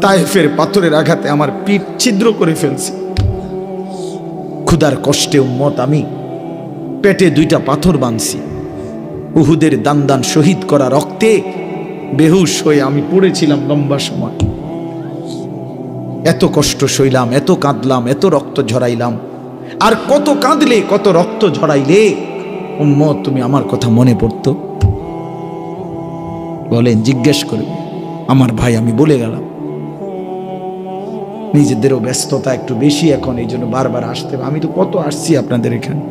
তায়েফের পাথরের আঘাতে আমার পিঠ ছিদ্র করে ফেলছে। ক্ষুধার কষ্টে উম্মত আমি পেটে 2টা পাথর বাঁধছি। উহুদের দান দান শহীদ করা রক্তে বেহুশ হয়ে আমি পড়েছিলাম লম্বা সময়। এত কষ্ট সইলাম, এত কাঁদলাম, এত রক্ত ঝরাইলাম। আর কত কাঁদলে, কত রক্ত ঝরাইলে উম্মত তুমি আমার কথা মনে পড়তো? বলেন, জিজ্ঞেস করবে আমার ভাই। আমি বলে গেলাম, নিজেদেরও ব্যস্ততা একটু বেশি এখন, এই জন্য বারবার আসতে। আমি তো কত আসছি আপনাদের এখানে,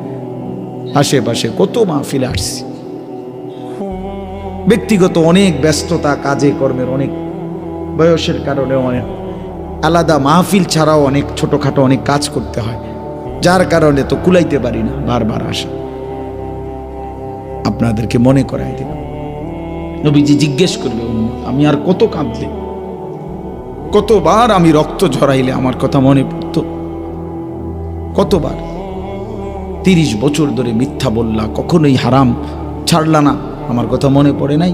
আশেপাশে কত মাহফিলে আসছি। ব্যক্তিগত অনেক ব্যস্ততা, কাজে কর্মের অনেক, বয়সের কারণে অনেক আলাদা মাহফিল ছাড়াও অনেক ছোটখাটো অনেক কাজ করতে হয়, যার কারণে তো কুলাইতে পারি না বারবার আসা। আপনাদেরকে মনে করাই দিলাম। নবীজি জিজ্ঞেস করবে, আমি আর কত কাঁদলে, কতবার আমি রক্ত ঝরাইলে আমার কথা মনে পড়তো? কতবার? 30 বছর ধরে মিথ্যা বললা, কখনোই হারাম ছাড়লা না, আমার কথা মনে পড়ে নাই?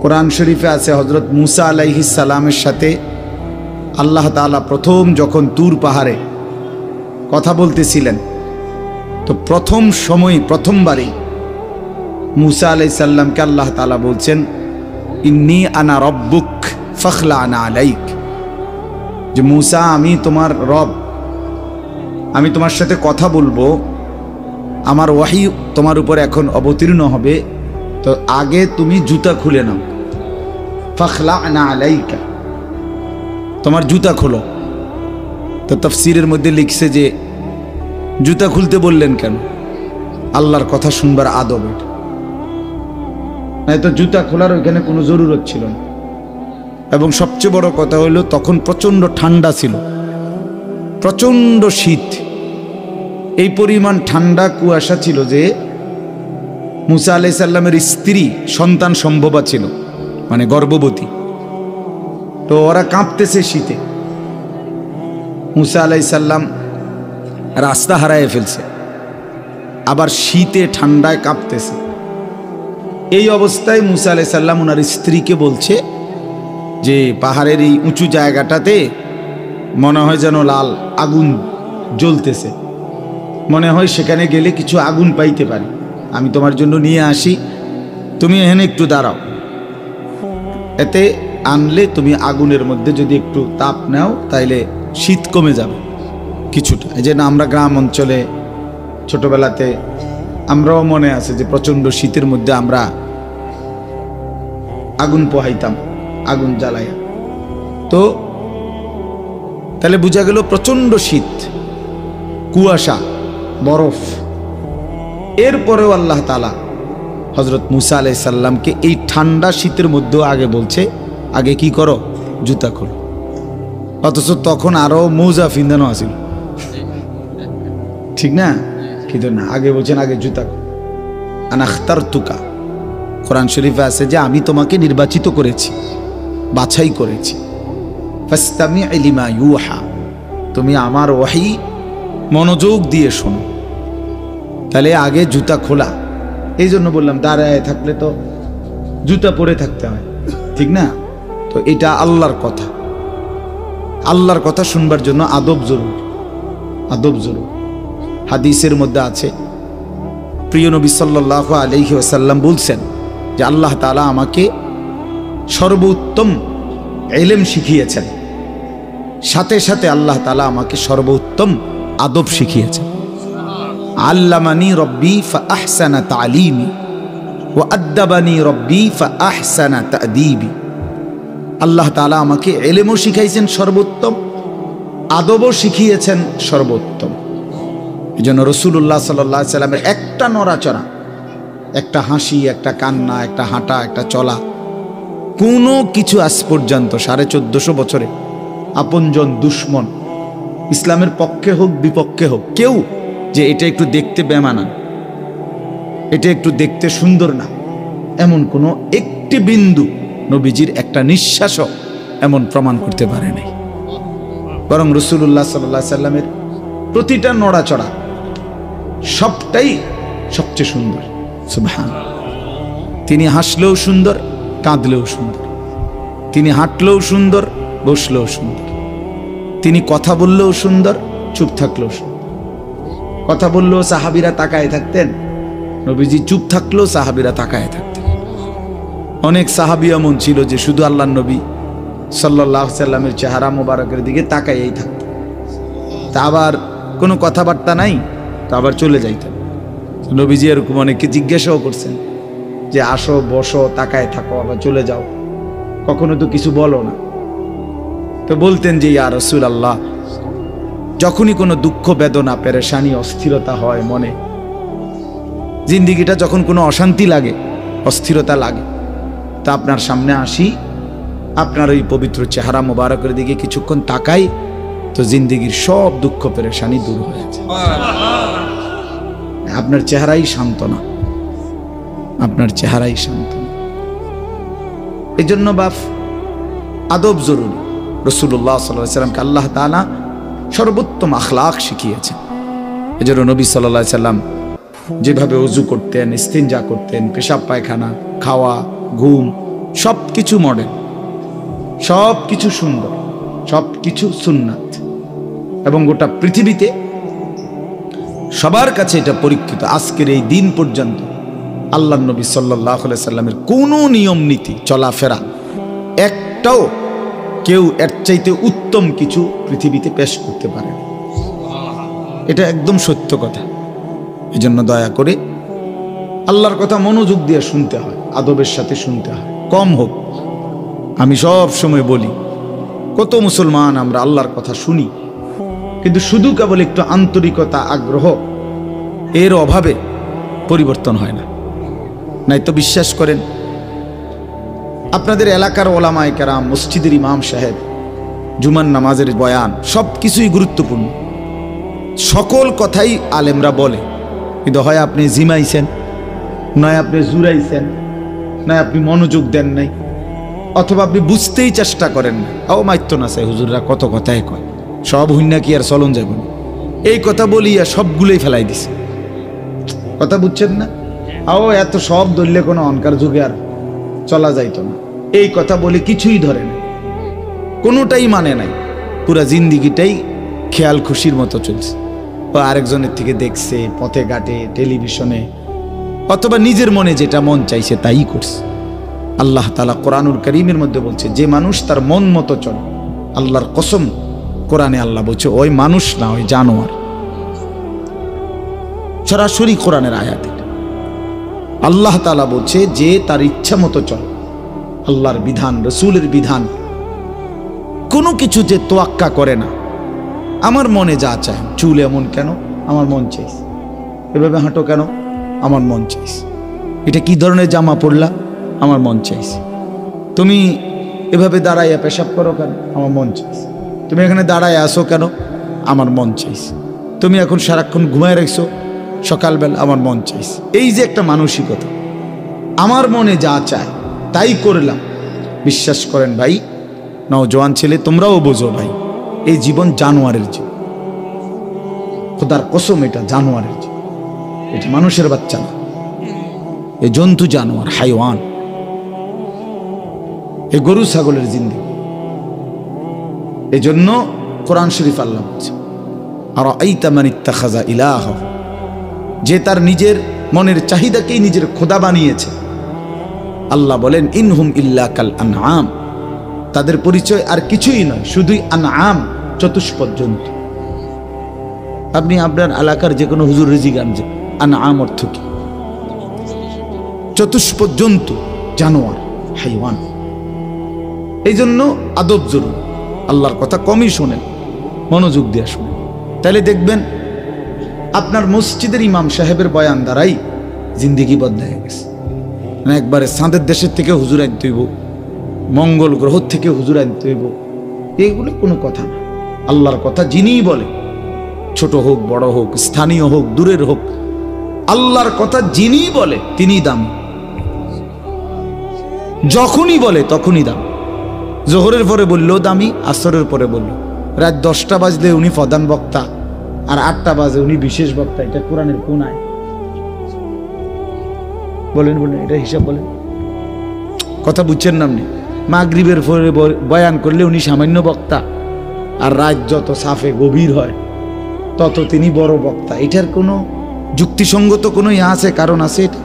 কোরআন শরীফে আছে হযরত মুসা আলাইহিস সালামের সাথে আল্লাহ তাআলা প্রথম যখন তুর পাহাড়ে কথা বলতেছিলেন, তো প্রথম সময় প্রথমবারই মুসা আলাইহিস সালামকে আল্লাহ তাআলা বলছেন, ইন্নী আনা রব্বুক ফাখলা'না আলাইক, যে মুসা আমি তোমার রব, আমি তোমার সাথে কথা বলবো, আমার ওয়াহি তোমার উপর এখন অবতীর্ণ হবে, তো আগে তুমি জুতা খুলে নাও। ফাখলা'না আলাইকা, তোমার জুতা খোলো। তো তাফসীরের মধ্যে লিখছে যে জুতা খুলতে বললেন কেন? আল্লাহর কথা শুনবার আদব এটা, নাই তো জুতা খোলার ওইখানে কোনো জরুরত ছিল না। এবং সবচেয়ে বড় কথা হলো তখন প্রচন্ড ঠান্ডা ছিল, প্রচন্ড শীত, এই পরিমাণ ঠান্ডা কুয়াশা ছিল যে মুসা আলাইহিস সালামের স্ত্রী সন্তান সম্ভবা ছিল, মানে গর্ভবতী, তো ওরা কাঁপতেছে শীতে। মুসা আলাইহিস সালাম রাস্তা হারায় ফেলছে, আবার শীতে ঠান্ডায় কাঁপতেছে। এই অবস্থায় মুসা আলাইহিস সালাম ওনার স্ত্রীকে বলছে যে পাহাড়ের এই উঁচু জায়গাটাতে মনে হয় যেন লাল আগুন জ্বলতেছে, মনে হয় সেখানে গেলে কিছু আগুন পাইতে পারি, আমি তোমার জন্য নিয়ে আসি, তুমি এখানে একটু দাঁড়াও, এতে আনলে তুমি আগুনের মধ্যে যদি একটু তাপ নাও তাইলে শীত কমে যাবে কিছুটা। এই যে না, আমরা গ্রাম অঞ্চলে ছোটবেলাতে আমরাও মনে আছে যে প্রচন্ড শীতের মধ্যে আমরা আগুন পোহাইতাম, আগুন জ্বালাইয়া। তো তাহলে বোঝা গেল প্রচন্ড শীত, কুয়াশা, বরফ। এরপরেও আল্লাহ তাআলা হযরত মুসা আলাইহিস সালামকে এই ঠান্ডা শীতের মধ্যেও আগে বলছে, আগে কি করো? জুতা খোলো। অথচ তখন আরো মোজা ফিন্দানো আছিল, ঠিক না? কিন্তু না, আগে বলছেন আগে জুতা খোলো। আনা আখতারতুকা, কোরআন শরীফে আছে যে আমি তোমাকে নির্বাচিত করেছি, বাছাই করেছি। ফাসতামি' লিমা ইউহা, তুমি আমার ওয়াহি মনোযোগ দিয়ে শোনো। তাহলে আগে জুতা খোলা। এই জন্য বললাম দাঁড়ায় থাকলে তো জুতা পরে থাকতে হয়, ঠিক না? তো এটা আল্লাহর কথা, আল্লাহর কথা শুনবার জন্য আদব জরুরি, আদব জরুরি। হাদিসের মধ্যে আছে প্রিয় নবী সাল্লাল্লাহু আলাইহি ওয়াসাল্লাম বলছেন যে আল্লাহ তাআলা আমাকে সর্বোত্তম ইলম শিখিয়েছেন, সাথে সাথে আল্লাহ তাআলা আমাকে সর্বোত্তম আদব শিখিয়েছেন। আল্লামানি রব্বি ফাআহসানা তালিমি ওয়া আদ্দাবানি রব্বি ফাআহসানা তা'দীবি। আল্লাহ তাআলা আমাকে ইলমও শিখাইছেন সর্বোত্তম, আদবও শিখিয়েছেন সর্বোত্তম। এজন্য রাসূলুল্লাহ সাল্লাল্লাহু আলাইহি সাল্লামের একটা নড়াচড়া, একটা হাসি, একটা কান্না, একটা হাঁটা, একটা চলা, কোনো কিছু আজ পর্যন্ত 1450 বছরে আপনজন দুশ্মন, ইসলামের পক্ষে হোক বিপক্ষে হোক, কেউ যে এটা একটু দেখতে বেমানান, এটা একটু দেখতে সুন্দর না, এমন কোনো একটি বিন্দু নবীজির একটা নিঃশ্বাসও এমন প্রমাণ করতে পারে নাই। বরং রাসূলুল্লাহ সাল্লাল্লাহু আলাইহি সাল্লামের প্রতিটা নড়াচড়া সবটাই সবচেয়ে সুন্দর। সুবহানাল্লাহ। তিনি হাসলেও সুন্দর, কাঁদলেও সুন্দর। তিনি হাঁটলেও সুন্দর, বসলেও সুন্দর, তিনি কথা বললেও সুন্দর, চুপ থাকলেও সুন্দর। কথা বললেও সাহাবীরা তাকায় থাকতেন, নবীজি চুপ থাকলেও সাহাবীরা তাকায় থাকতেন। অনেক সাহাবী এমন ছিল যে শুধু আল্লাহর নবী সাল্লাল্লাহু আলাইহি সাল্লামের চেহারা মোবারকের দিকে তাকাইয়েই থাকতেন, তা আবার কোনো কথাবার্তা নাই, তা আবার চলে যাইতেন। নবীজি এরকম অনেককে জিজ্ঞাসাও করছেন যে আসো, বসো, তাকায় থাকো, আবার চলে যাও, কখনো তো কিছু বলো না। তো বলতেন যে ইয়া রাসূলুল্লাহ, যখনই কোনো দুঃখ, বেদনা, পেরেশানি, অস্থিরতা হয় মনে, জিন্দিগিটা যখন কোনো অশান্তি লাগে, অস্থিরতা লাগে, তা আপনার সামনে আসি, আপনার ওই পবিত্র চেহারা মোবারকের দিকে কিছুক্ষণ তাকাই, তো জিন্দিগির সব দুঃখ পেরেশানি দূর হয়ে যায়। আপনার চেহারাই সান্ত্বনা, আপনার চেহারাই সান্ত্বনা। এই জন্য বাপ আদব জরুরি। রাসূলুল্লাহ সাল্লাল্লাহু আলাইহি সাল্লামকে আল্লাহ তাআলা সর্বোত্তম আখলাক শিখিয়েছেন। এই জন্য নবী সাল্লাল্লাহু আলাইহি সাল্লাম যেভাবে ওযু করতেন, ইস্তিনজা করতেন, পেশাব পায়খানা, খাওয়া, ঘুম, সব কিছু মডেল, সব কিছু সুন্দর, সব কিছু সুন্নাত, এবং গোটা পৃথিবীতে সবার কাছে এটা পরীক্ষিত। আজকের এই দিন পর্যন্ত আল্লাহর নবী সাল্লাল্লাহু আলাইহি সাল্লামের কোনো নিয়ম নীতি, চলাফেরা একটাও কেউ এর চাইতে উত্তম কিছু পৃথিবীতে পেশ করতে পারে না। এটা একদম সত্য কথা। এই জন্য দয়া করে আল্লাহর কথা মনোযোগ দিয়ে শুনতে হয়, আদবের সাথে শুনতে হয়, কম হোক। আমি সব সময় বলি, কত মুসলমান আমরা আল্লাহর কথা শুনি, কিন্তু শুধু কেবল একটু আন্তরিকতা, আগ্রহ, এর অভাবে পরিবর্তন হয় না। নাই তো বিশ্বাস করেন, আপনাদের এলাকার ওলামায়ে কেরাম, মসজিদের ইমাম সাহেব, জুমার নামাজের বয়ান, সব কিছুই গুরুত্বপূর্ণ, সকল কথাই আলেমরা বলে, কিন্তু হয় আপনি জিমাইছেন, নয় আপনি জুরাইছেন, নয় আপনি মনোযোগ দেন নাই, অথবা আপনি বুঝতেই চেষ্টা করেন না। ও মাইত্য না চাই, হুজুররা কত কথাই কয়, সব হুইনা কি আর চলন যাব না, এই কথা বলিয়া সবগুলোই ফেলাই দিছে। কথা বুঝছেন না? ও এত সব ধরলে কোনো অনকার যুগে আর চলা যাইতো না, এই কথা বলে কিছুই ধরে না, কোনোটাই মানে নাই, পুরা জিন্দিগিটাই খেয়াল খুশির মতো চলছে। ও আরেকজনের থেকে দেখছে, পথে ঘাটে, টেলিভিশনে, অথবা নিজের মনে যেটা মন চাইছে তাই করছে। আল্লাহ তাআলা কোরআনুল কারীমের মধ্যে বলছে, যে মানুষ তার মন মতো চলে, আল্লাহর কসম, কোরআনে আল্লাহ বলছে ওই মানুষ না, ওই জানোয়ার। সরাসরি কোরআনের আয়াত। আল্লাহ তাআলা বলছে যে তার ইচ্ছা মতো চলে, আল্লাহর বিধান, রাসূলের বিধান, কোনো কিছু যে তোয়াক্কা করে না, আমার মনে যা চায়, চুল এমন কেন, আমার মন চাইছে, এভাবে হাঁটো কেন, আমার মন চাইছে, এটা কি ধরনের জামা পরলা, আমার মন চাইছে, তুমি এভাবে দাঁড়াইয়া পেশাব করো কেন, আমার মন চাইছে, তুমি এখানে দাঁড়ায় আসো কেন, আমার মন চাইছে, তুমি এখন সারাক্ষণ ঘুমায় রাখছো সকালবেলা, আমার মন চাইছে। এই যে একটা মানসিকতা, আমার মনে যা চায় তাই করলাম। বিশ্বাস করেন ভাই, নওজোয়ান ছেলে তোমরাও বোঝো ভাই, এই জীবন জানোয়ারের জীবন, খোদার কসম, এটা জানোয়ারের জীবন, এটা মানুষের বাচ্চা না, এই জন্তু, জানোয়ার, হাইওয়ান, এই গরু ছাগলের জিন্দেগি। এই জন্য কোরআন শরীফ আল্লাহ বলছে, আরাআইতা মান ইত্তাখাযা ইলাহা, যে তার নিজের মনের চাহিদাকেই নিজের খোদা বানিয়েছে। আল্লাহ বলেন ইনহুম ইল্লা কাল আনআম, তাদের পরিচয় আর কিছুই নয়, শুধুই আনআম, চতুষ্পদ জন্তু। আপনি আপনার এলাকার যে কোনো হুজুর রিজি গান, যে আনআম অর্থ কি? চতুষ্পদ জন্তু, জানোয়ার, হাইওয়ান। এই জন্য আদব জরুরি, আল্লাহর কথা কমই শোনেন, মনোযোগ দিয়ে শোনেন, তাহলে দেখবেন আপনার মসজিদের ইমাম সাহেবের বয়ান দ্বারাই জিন্দিগি বদলে গেছে। না একবারে চাঁদের দেশের থেকে হুজুর আনতে হইব, মঙ্গল গ্রহ থেকে হুজুর আনতে হইব, এইগুলো কোনো কথা না। আল্লাহর কথা যিনিই বলে, ছোট হোক, বড় হোক, স্থানীয় হোক, দূরের হোক, আল্লাহর কথা যিনিই বলে তিনিই দামি, যখনই বলে তখনই দাম। জোহরের পরে বললেও দামি, আসরের পরে বলল, রাত 10টা বাজলে উনি প্রধান বক্তা, আর 8টা বাজে উনি বিশেষ বক্তা। এটা কোরআনের কোন আয়াত? বলেন বলেন, এটা হিসাব বলেন, কথা বুঝছেন না আপনি? মাগরিবের পরে বয়ান করলে উনি সামান্য বক্তা, আর রাত যত সাফে গভীর হয় তত তিনি বড় বক্তা। এটার কোনো যুক্তিসঙ্গত কোনো ইয়া আছে, কারণ আছে এটা?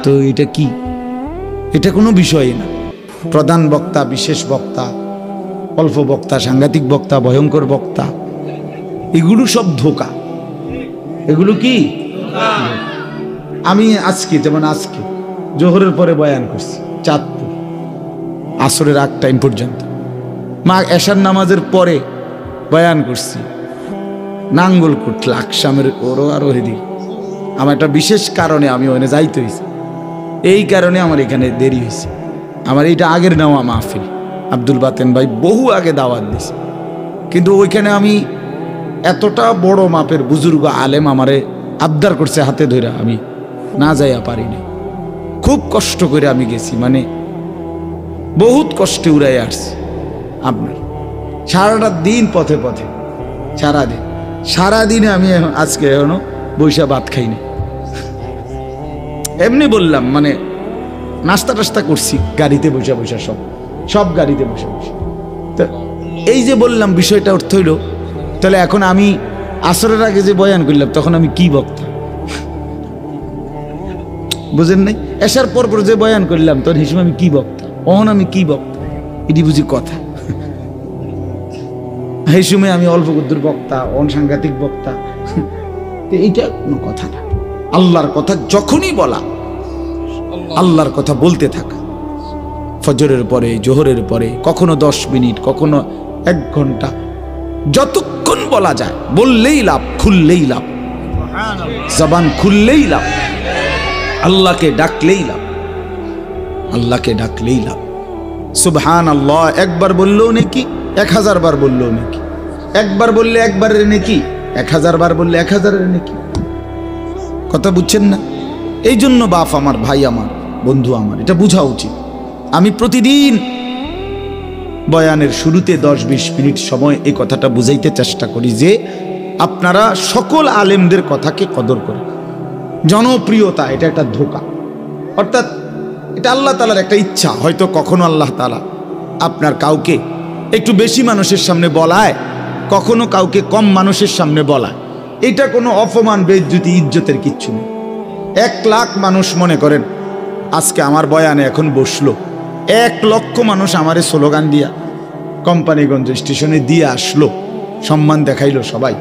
তো এটা কি? এটা কোনো বিষয় না। প্রধান বক্তা, বিশেষ বক্তা, অল্প বক্তা, সাংঘাতিক বক্তা, ভয়ঙ্কর বক্তা, এগুলো সব ধোঁকা। এগুলো কি? আমি আজকে, যেমন আজকে জোহরের পরে বয়ান করছি চাঁদপুর, আসরের আগ টাইম পর্যন্ত। এশার নামাজের পরে বয়ান করছি নাঙ্গলকোট, লাকসামের ওরও আরো হেদিক। আমার একটা বিশেষ কারণে আমি ওখানে যাইতে হয়েছে, এই কারণে আমার এখানে দেরি হয়েছে। আমার এইটা আগের নেওয়া মাহফিল, আব্দুল বাতেন ভাই বহু আগে দাওয়াত দিয়েছে, কিন্তু ওইখানে আমি এতটা বড় মাপের বুজুর্গ আলেম আমারে আবদার করছে হাতে ধরে, আমি না যাইয়া পারিনি। খুব কষ্ট করে আমি গেছি, মানে বহুত কষ্টে উড়াই আসছি। আপনার সারাটা দিন পথে পথে, সারাদিনে আমি আজকে এখনো বৈশা ভাত খাইনি। এমনি বললাম, মানে নাস্তা টাস্তা করছি গাড়িতে বসে বসে, সব গাড়িতে বসে বসে। তো এই যে বললাম বিষয়টা অর্থ হইল, তাহলে এখন আমি আসরের আগে যে বয়ান করলাম তখন আমি কি বক্তা? বুঝেন নাই? এসার পর যে বয়ান করলাম তখন হিসেবে আমি কি বক্তা? অহন আমি কি বক্তা? এটি বুঝি কথা? এই সময় আমি অল্প গুদ্দুর বক্তা, অনসাংঘাতিক বক্তা, এইটা কোনো কথা না। আল্লাহর কথা যখনই বলা, আল্লাহর কথা বলতে থাকা, ফজরের পরে, জোহরের পরে, কখনো 10 মিনিট, কখনো 1 ঘন্টা, যতক্ষণ বলা যায় বললেই লাভ, খুললেই লাভ, জবান খুললেই লাভ, আল্লাহকে ডাকলেই লাভ, আল্লাহকে ডাকলেই লাভ। সুবহানাল্লাহ একবার বললেও নেকি, 1000 বার বললেও নেকি, একবার বললে একবারের নেকি, 1000 বার বললে 1000-এর নেকি। কথা বুঝছেন না? এই জন্য বাপ আমার, ভাই আমার, বন্ধু আমার, এটা বোঝা উচিত। আমি প্রতিদিন বয়ানের শুরুতে 10-20 মিনিট সময় এই কথাটা বুঝাইতে চেষ্টা করি যে আপনারা সকল আলেমদের কথাকে কদর করেন। জনপ্রিয়তা এটা একটা ধোঁকা, অর্থাৎ এটা আল্লাহ তাআলার একটা ইচ্ছা। হয়তো কখনো আল্লাহ তাআলা আপনার কাউকে একটু বেশি মানুষের সামনে বলায়, কখনো কাউকে কম মানুষের সামনে বলায়। এটা কোনো অপমান, বেইজ্জতি, ইজ্জতের কিচ্ছু নেই। 1 লাখ মানুষ মনে করেন আজকে আমার বয়ানে এখন বসলো, 1 লক্ষ মানুষ আমারে স্লোগান দিয়া কোম্পানিগঞ্জ স্টেশনে দিয়ে আসলো, সম্মান দেখাইলো সবাই।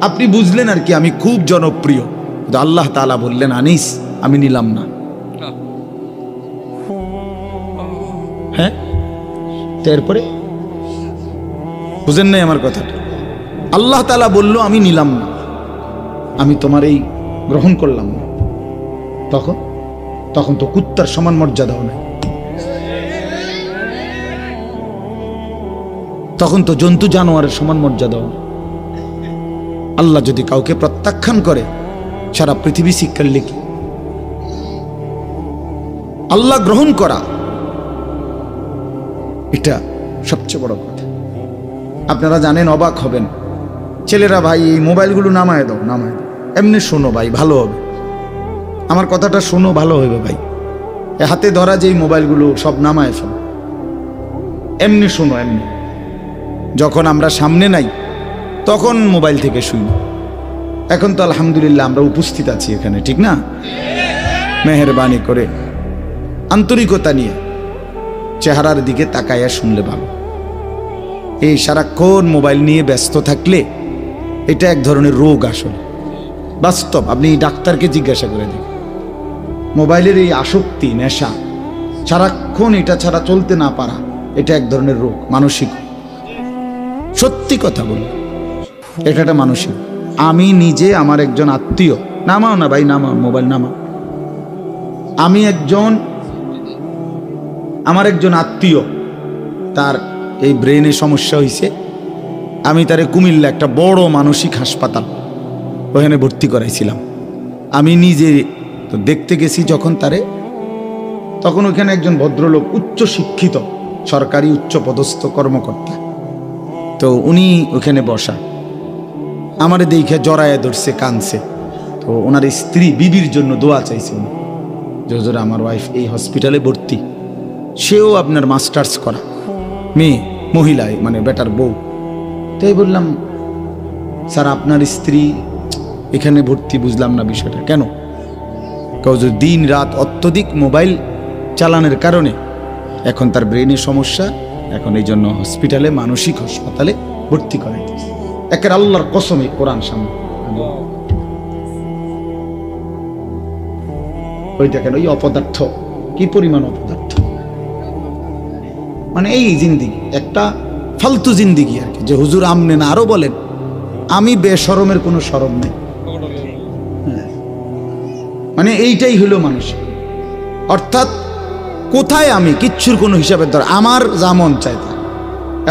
আপনি বুঝলেন আর কি আমি খুব জনপ্রিয়। কিন্তু আল্লাহ তাআলা বললেন আনিস আমি নিলাম না। হ্যাঁ, তারপরে বুঝেন নাই আমার কথাটা? আল্লাহ তাআলা বলল আমি নিলাম না, আমি তোমার এই গ্রহণ করলাম না। তখন তো কুত্তার সমান মর্যাদাও নাই, তখন তো জন্তু জানোয়ারের সমান মর্যাদাও নাই। আল্লাহ যদি কাউকে প্রত্যাখ্যান করে সারা পৃথিবী শিক্ষার লিখি। আল্লাহ গ্রহণ করা এটা সবচেয়ে বড় কথা। আপনারা জানেন, অবাক হবেন, ছেলেরা ভাই এই মোবাইলগুলো নামায় দাও, নামায় দাও, এমনি শোনো ভাই ভালো হবে, আমার কথাটা শোনো ভালো হবে ভাই, হাতে ধরা যেই মোবাইলগুলো সব নামায় ফেলো, এমনি শোনো, এমনি। যখন আমরা সামনে নাই তখন মোবাইল থেকে শুনি। এখন তো আলহামদুলিল্লাহ আমরা উপস্থিত আছি এখানে, ঠিক না? মেহেরবানি করে আন্তরিকতা নিয়ে চেহারার দিকে তাকাইয়া শুনলে ভালো। এই সারাক্ষণ মোবাইল নিয়ে ব্যস্ত থাকলে এটা এক ধরনের রোগ, আসলে বাস্তব। আপনি ডাক্তারকে জিজ্ঞাসা করে দিন, মোবাইলের এই আসক্তি, নেশা, সারাক্ষণ এটা ছাড়া চলতে না পারা, এটা এক ধরনের রোগ, মানসিক। সত্যি কথা বলি, এটা একটা মানসিক। আমি নিজে, আমার একজন আত্মীয়, নামাও না ভাই, নামাও মোবাইল, নামাও। আমার একজন আত্মীয়, তার এই ব্রেনে সমস্যা হয়েছে। আমি তারে কুমিল্লা একটা বড় মানসিক হাসপাতাল, ওখানে ভর্তি করাইছিলাম। আমি নিজে তো দেখতে গেছি যখন তারে, তখন ওখানে একজন ভদ্রলোক, উচ্চ শিক্ষিত, সরকারি উচ্চ পদস্থ কর্মকর্তা, তো উনি ওখানে বসা। আমারে দেখে জড়ায় ধরছে, কাঁদছে। তো ওনার স্ত্রী বিবির জন্য দোয়া চাইছে উনি, যে হুজুর আমার ওয়াইফ এই হসপিটালে ভর্তি, সেও আপনার মাস্টার্স করা মেয়ে, মহিলায় মানে বেটার বউ। তাই বললাম স্যার আপনার স্ত্রী এখানে ভর্তি, বুঝলাম না বিষয়টা কেন। কারণ দিন রাত অত্যধিক মোবাইল চালানোর কারণে এখন তার ব্রেনের সমস্যা, এখন এই জন্য হসপিটালে, মানসিক হাসপাতালে ভর্তি করাইতেছে। একের আল্লাহর কসমে কোরআন সামনে ওই দেখেন ওই অপদার্থ কি পরিমাণ অপদার্থ, মানে এই জিন্দিগি একটা ফালতু জিন্দিগি আর কি। যে হুজুর আমনে না, আরো বলেন আমি বেশরমের কোনো শরম নেই, মানে এইটাই হলো মানুষ। অর্থাৎ কোথায় আমি কিচ্ছুর কোনো হিসাবের দরকার, আমার যা মন চায় তা।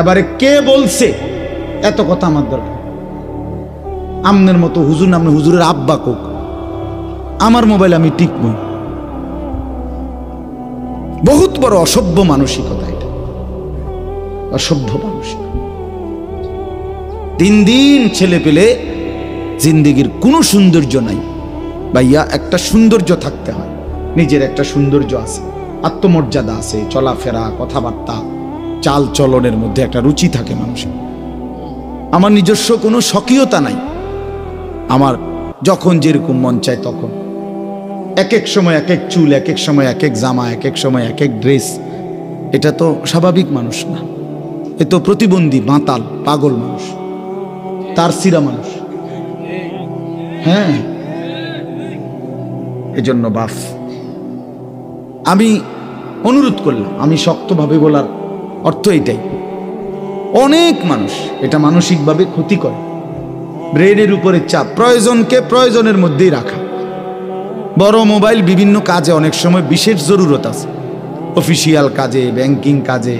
এবারে কে বলছে এত কথা আমার দরকার, আমনের মতো হুজুর নামে হুজুরের আব্বা কোক, আমার মোবাইল আমি টিকবই। বহুত বড় অসভ্য মানসিকতা এটা, অসভ্য মানসিকতা। দিন দিন ছেলে পেলে জিন্দিগির কোনো সৌন্দর্য নাই ভাইয়া। একটা সৌন্দর্য থাকতে হয়, নিজের একটা সৌন্দর্য আছে, আত্মমর্যাদা আছে, চলাফেরা, কথাবার্তা, চাল চলনের মধ্যে একটা রুচি থাকে মানুষের। আমার নিজস্ব কোনো স্বকীয়তা নাই, আমার যখন যেরকম মন চায় তখন, এক এক সময় এক এক চুল, এক এক সময় এক এক জামা, এক এক সময় এক এক ড্রেস। এটা তো স্বাভাবিক মানুষ না, এ তো প্রতিবন্ধী, মাতাল, পাগল মানুষ, তার সিরা মানুষ। হ্যাঁ, এজন্য বাফ আমি অনুরোধ করলাম, আমি শক্তভাবে বলার অর্থ এটাই, অনেক মানুষ এটা মানসিকভাবে ক্ষতি করে, ব্রেনের উপরে চাপ, প্রয়োজনকে প্রয়োজনের মধ্যেই রাখা। বড় মোবাইল বিভিন্ন কাজে অনেক সময় বিশেষ জরুরত আছে, অফিসিয়াল কাজে, ব্যাংকিং কাজে,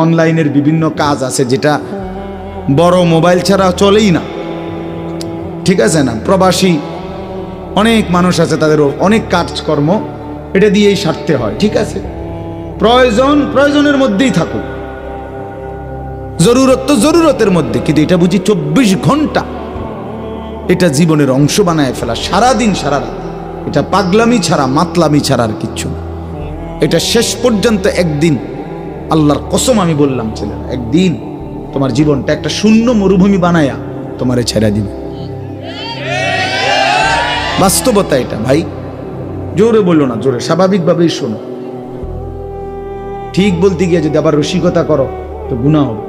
অনলাইনের বিভিন্ন কাজ আছে যেটা বড় মোবাইল ছাড়া চলেই না, ঠিক আছে না। প্রবাসী অনেক মানুষ আছে, তাদেরও অনেক কাজকর্ম এটা দিয়েই সারতে হয়, ঠিক আছে। প্রয়োজন প্রয়োজনের মধ্যেই থাকুক, জরুরত তো জরুরতের মধ্যে, কিন্তু এটা বুঝি 24 ঘন্টা এটা জীবনের অংশ বানায় ফেলা, সারাদিন সারা রাত, এটা পাগলামি ছাড়া, মাতলামি ছাড়া আর কিচ্ছু না। এটা শেষ পর্যন্ত একদিন, আল্লাহর কসম আমি বললাম ছেলেরা, একদিন তোমার জীবনটা একটা শূন্য মরুভূমি বানায়া তোমারে ছেড়ে দিবে। বাস্তবতা এটা ভাই, জোরে বললো না, জোরে স্বাভাবিকভাবেই শোনো। ঠিক বলতে গিয়ে যদি আবার রসিকতা করো তো গুনাহ হবে।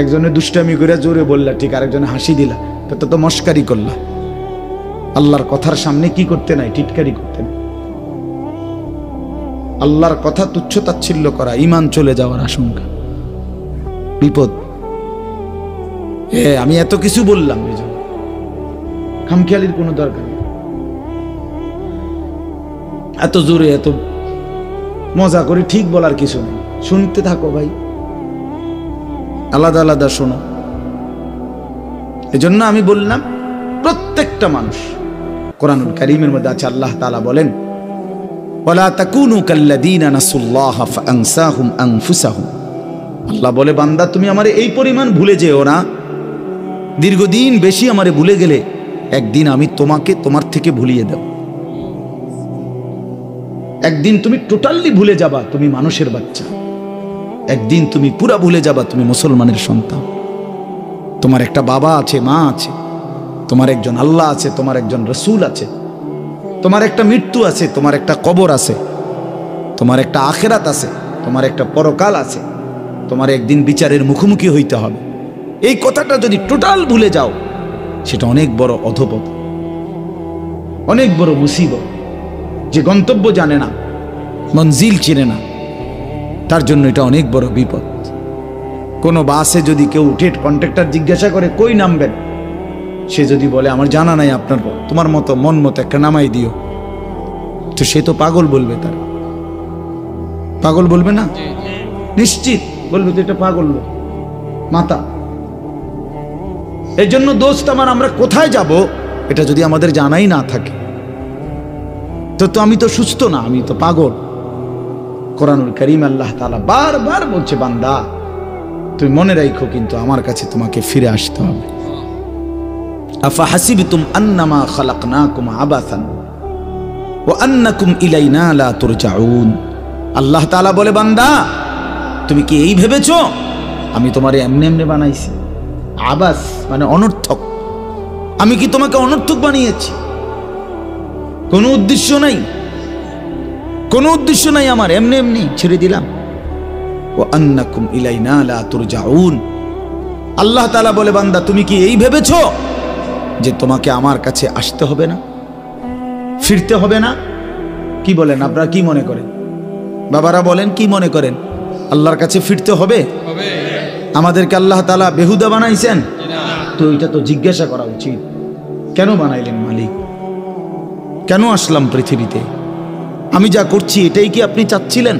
একজনে দুষ্টামি করে জোরে বললা ঠিক, আরেকজনে হাসি দিলা, তো তো মস্কারি করলা। আল্লাহর কথার সামনে কি করতে নাই? টিটকারি করতে নাই। আল্লাহর কথা তুচ্ছ তাচ্ছিল্য করা, ঈমান চলে যাওয়ার আশঙ্কা, বিপদ। আমি এত কিছু বললাম, খামখেয়ালির কোনো দরকার নেই। এত জোরে এত মজা করে ঠিক বলার কিছু নেই, শুনতে থাকো ভাই, আলাদা আলাদা শোনো। এজন্য আমি বললাম প্রত্যেকটা মানুষ, কোরআনুল কারীমের মধ্যে আছে আল্লাহ তাআলা বলেন, ওয়ালা তাকুনু কাল্লাযীনা নাসুল্লাহা ফাআনসাহুম আনফুসাহুম। আল্লাহ বলে, বান্দা তুমি আমারে এই পরিমাণ ভুলে যেও না, দীর্ঘদিন বেশি আমারে ভুলে গেলে একদিন আমি তোমাকে তোমার থেকে ভুলিয়ে দেব। একদিন তুমি টোটালি ভুলে যাবা তুমি মানুষের বাচ্চা, একদিন তুমি পুরা ভুলে যাবা তুমি মুসলমানের সন্তান। তোমার একটা বাবা আছে, মা আছে, তোমার একজন আল্লাহ আছে, তোমার একজন রসুল আছে, তোমার একটা মৃত্যু আছে, তোমার একটা কবর আছে, তোমার একটা আখিরাত আছে, তোমার একটা পরকাল আছে, তোমার একদিন বিচারের মুখোমুখি হইতে হবে। এই কথাটা যদি টোটাল ভুলে যাও, সেটা অনেক বড় অধপতন, অনেক বড় মুসিবত। যে গন্তব্য জানে না, মঞ্জিল চিনে না, তার জন্য এটা অনেক বড় বিপদ। কোনো বাসে যদি কেউ উঠে কন্ট্রাক্টর জিজ্ঞাসা করে কই নামবেন, সে যদি বলে আমার জানা নাই, আপনার তোমার মতো মন মতো একটা নামাই দিও, তো সে তো পাগল বলবে। তার পাগল বলবে না? নিশ্চিত বলবে তো এটা পাগল লোক, মাতা। এর জন্য দোস্ত আমার, আমরা কোথায় যাব এটা যদি আমাদের জানাই না থাকে, তো আমি তো সুস্থ না, আমি তো পাগল। কোরআনুল কারীম আল্লাহ তাআলা বারবার বলছে, বান্দা তুমি মনে রাখো কিন্তু আমার কাছে তোমাকে ফিরে আসতে হবে। আফা হাসিবতুম আন্নামা খালাকনাকুম আবাসান, ওয়া আন্নাকুম ইলাইনা লা তুরজাউন। আল্লাহ তাআলা বলে, বান্দা তুমি কি এই ভেবেছো আমি তোমারে এমনি এমনি বানাইছি? আবাস মানে অনর্থক। আমি কি তোমাকে অনর্থক বানিয়েছি? কোনো উদ্দেশ্য নাই, কোনো উদ্দেশ্য নাই আমার, এমনি এমনি ছেড়ে দিলাম। ওয়া আন্নাকুম ইলাইনা লা তুরজাউন। আল্লাহ তাআলা বলে, বান্দা তুমি কি এই ভেবেছো যে তোমাকে আমার কাছে আসতে হবে না, ফিরতে হবে না? কি বলেন আপনারা, কি মনে করেন? বাবারা বলেন, কি মনে করেন? আল্লাহর কাছে ফিরতে হবে? আমাদেরকে আল্লাহ তাআলা বেহুদা বানাইছেন? তো এটা তো জিজ্ঞাসা করা উচিত, কেন বানাইলেন মালিক? কেন আসলাম পৃথিবীতে? আমি যা করছি এটাই কি আপনি চাচ্ছিলেন?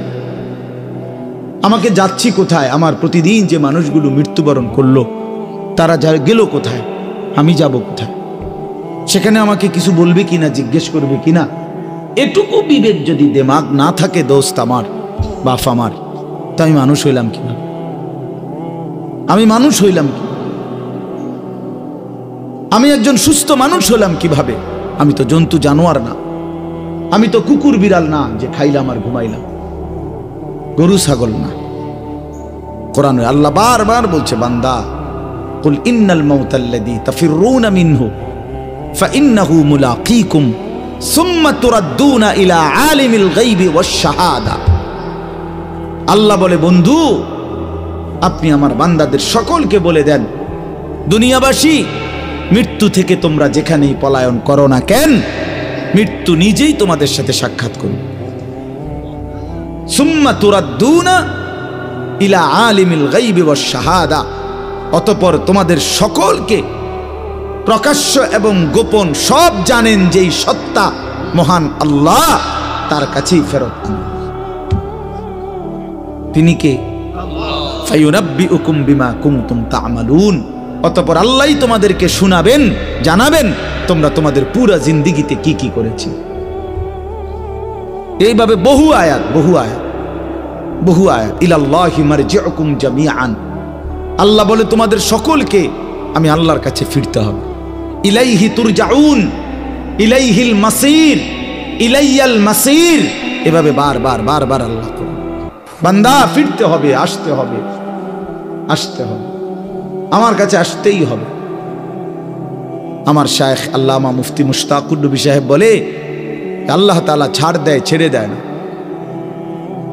আমাকে যাচ্ছি কোথায়? আমার প্রতিদিন যে মানুষগুলো মৃত্যুবরণ করলো তারা যা গেল কোথায়? আমি যাব কোথায়? সেখানে আমাকে কিছু বলবে কিনা, জিজ্ঞেস করবে কিনা? এটুকু বিবেক যদি দিমাগ না থাকে দোস্ত আমার, বাপ আমার, তো আমি মানুষ হইলাম কিভাবে? আমি মানুষ হইলাম কি? আমি একজন সুস্থ মানুষ হলাম কিভাবে? আমি তো জন্তু জানোয়ার না, আমি তো কুকুর বিড়াল না যে খাইলাম আর ঘুমাইলাম, গরু ছাগল না। কোরআনে আল্লাহ বারবার বলছে, বান্দা কুল ইন্নাল মাউতাল্লাযী তাফিররুনা মিনহু ফাইন্নাহু মুলাকীকুম সুম্মা তুরাদ্দুনা ইলা আলিমিল গায়বি ওয়াশ শাহাদা। আল্লাহ বলে, বন্ধু আপনি আমার বান্দাদের সকলকে বলে দেন, দুনিয়াবাসী, মৃত্যু থেকে তোমরা যেখানেই পলায়ন করো না কেন, মৃত্যু নিজেই তোমাদের সাথে সাক্ষাৎ করবে। সুম্মা তুরাদ্দুনা ইলা আলিমিল গায়বি ওয়াশ শাহাদা, অতঃপর তোমাদের সকলকে প্রকাশ্য এবং গোপন সব জানেন যেই সত্তা মহান আল্লাহ, তার কাছেই ফেরত আনবে। তিনি কে? ফায়ুনাব্বিউকুম বিমা কুনতুম তা'মালুন। অতঃপর আল্লাহই তোমাদেরকে শোনাবেন, জানাবেন তোমরা তোমাদের পুরা জিন্দেগিতে কি কি করেছি। এইভাবে বহু আয়াত, বহু আয়াত, বহু আয়াত। ইলাল্লাহি মারজিউকুম জামিআন। আল্লাহ বলে তোমাদের সকলকে আমি আল্লাহর কাছে ফিরতে হবে। ইলাইহি তুরজাউন, ইলাইহিল মাসির, ইলাইয়াল মাসির। এভাবে বারবার বারবার আল্লাহ বলেন, বান্দা ফিরতে হবে, আসতে হবে, আসতে হবে, আমার কাছে আসতেই হবে। আমার শায়েখ আল্লামা মুফতি মুশতাকুর নবী সাহেব বলে, আল্লাহ তাআলা ছাড় দেয়, ছেড়ে দেয় না।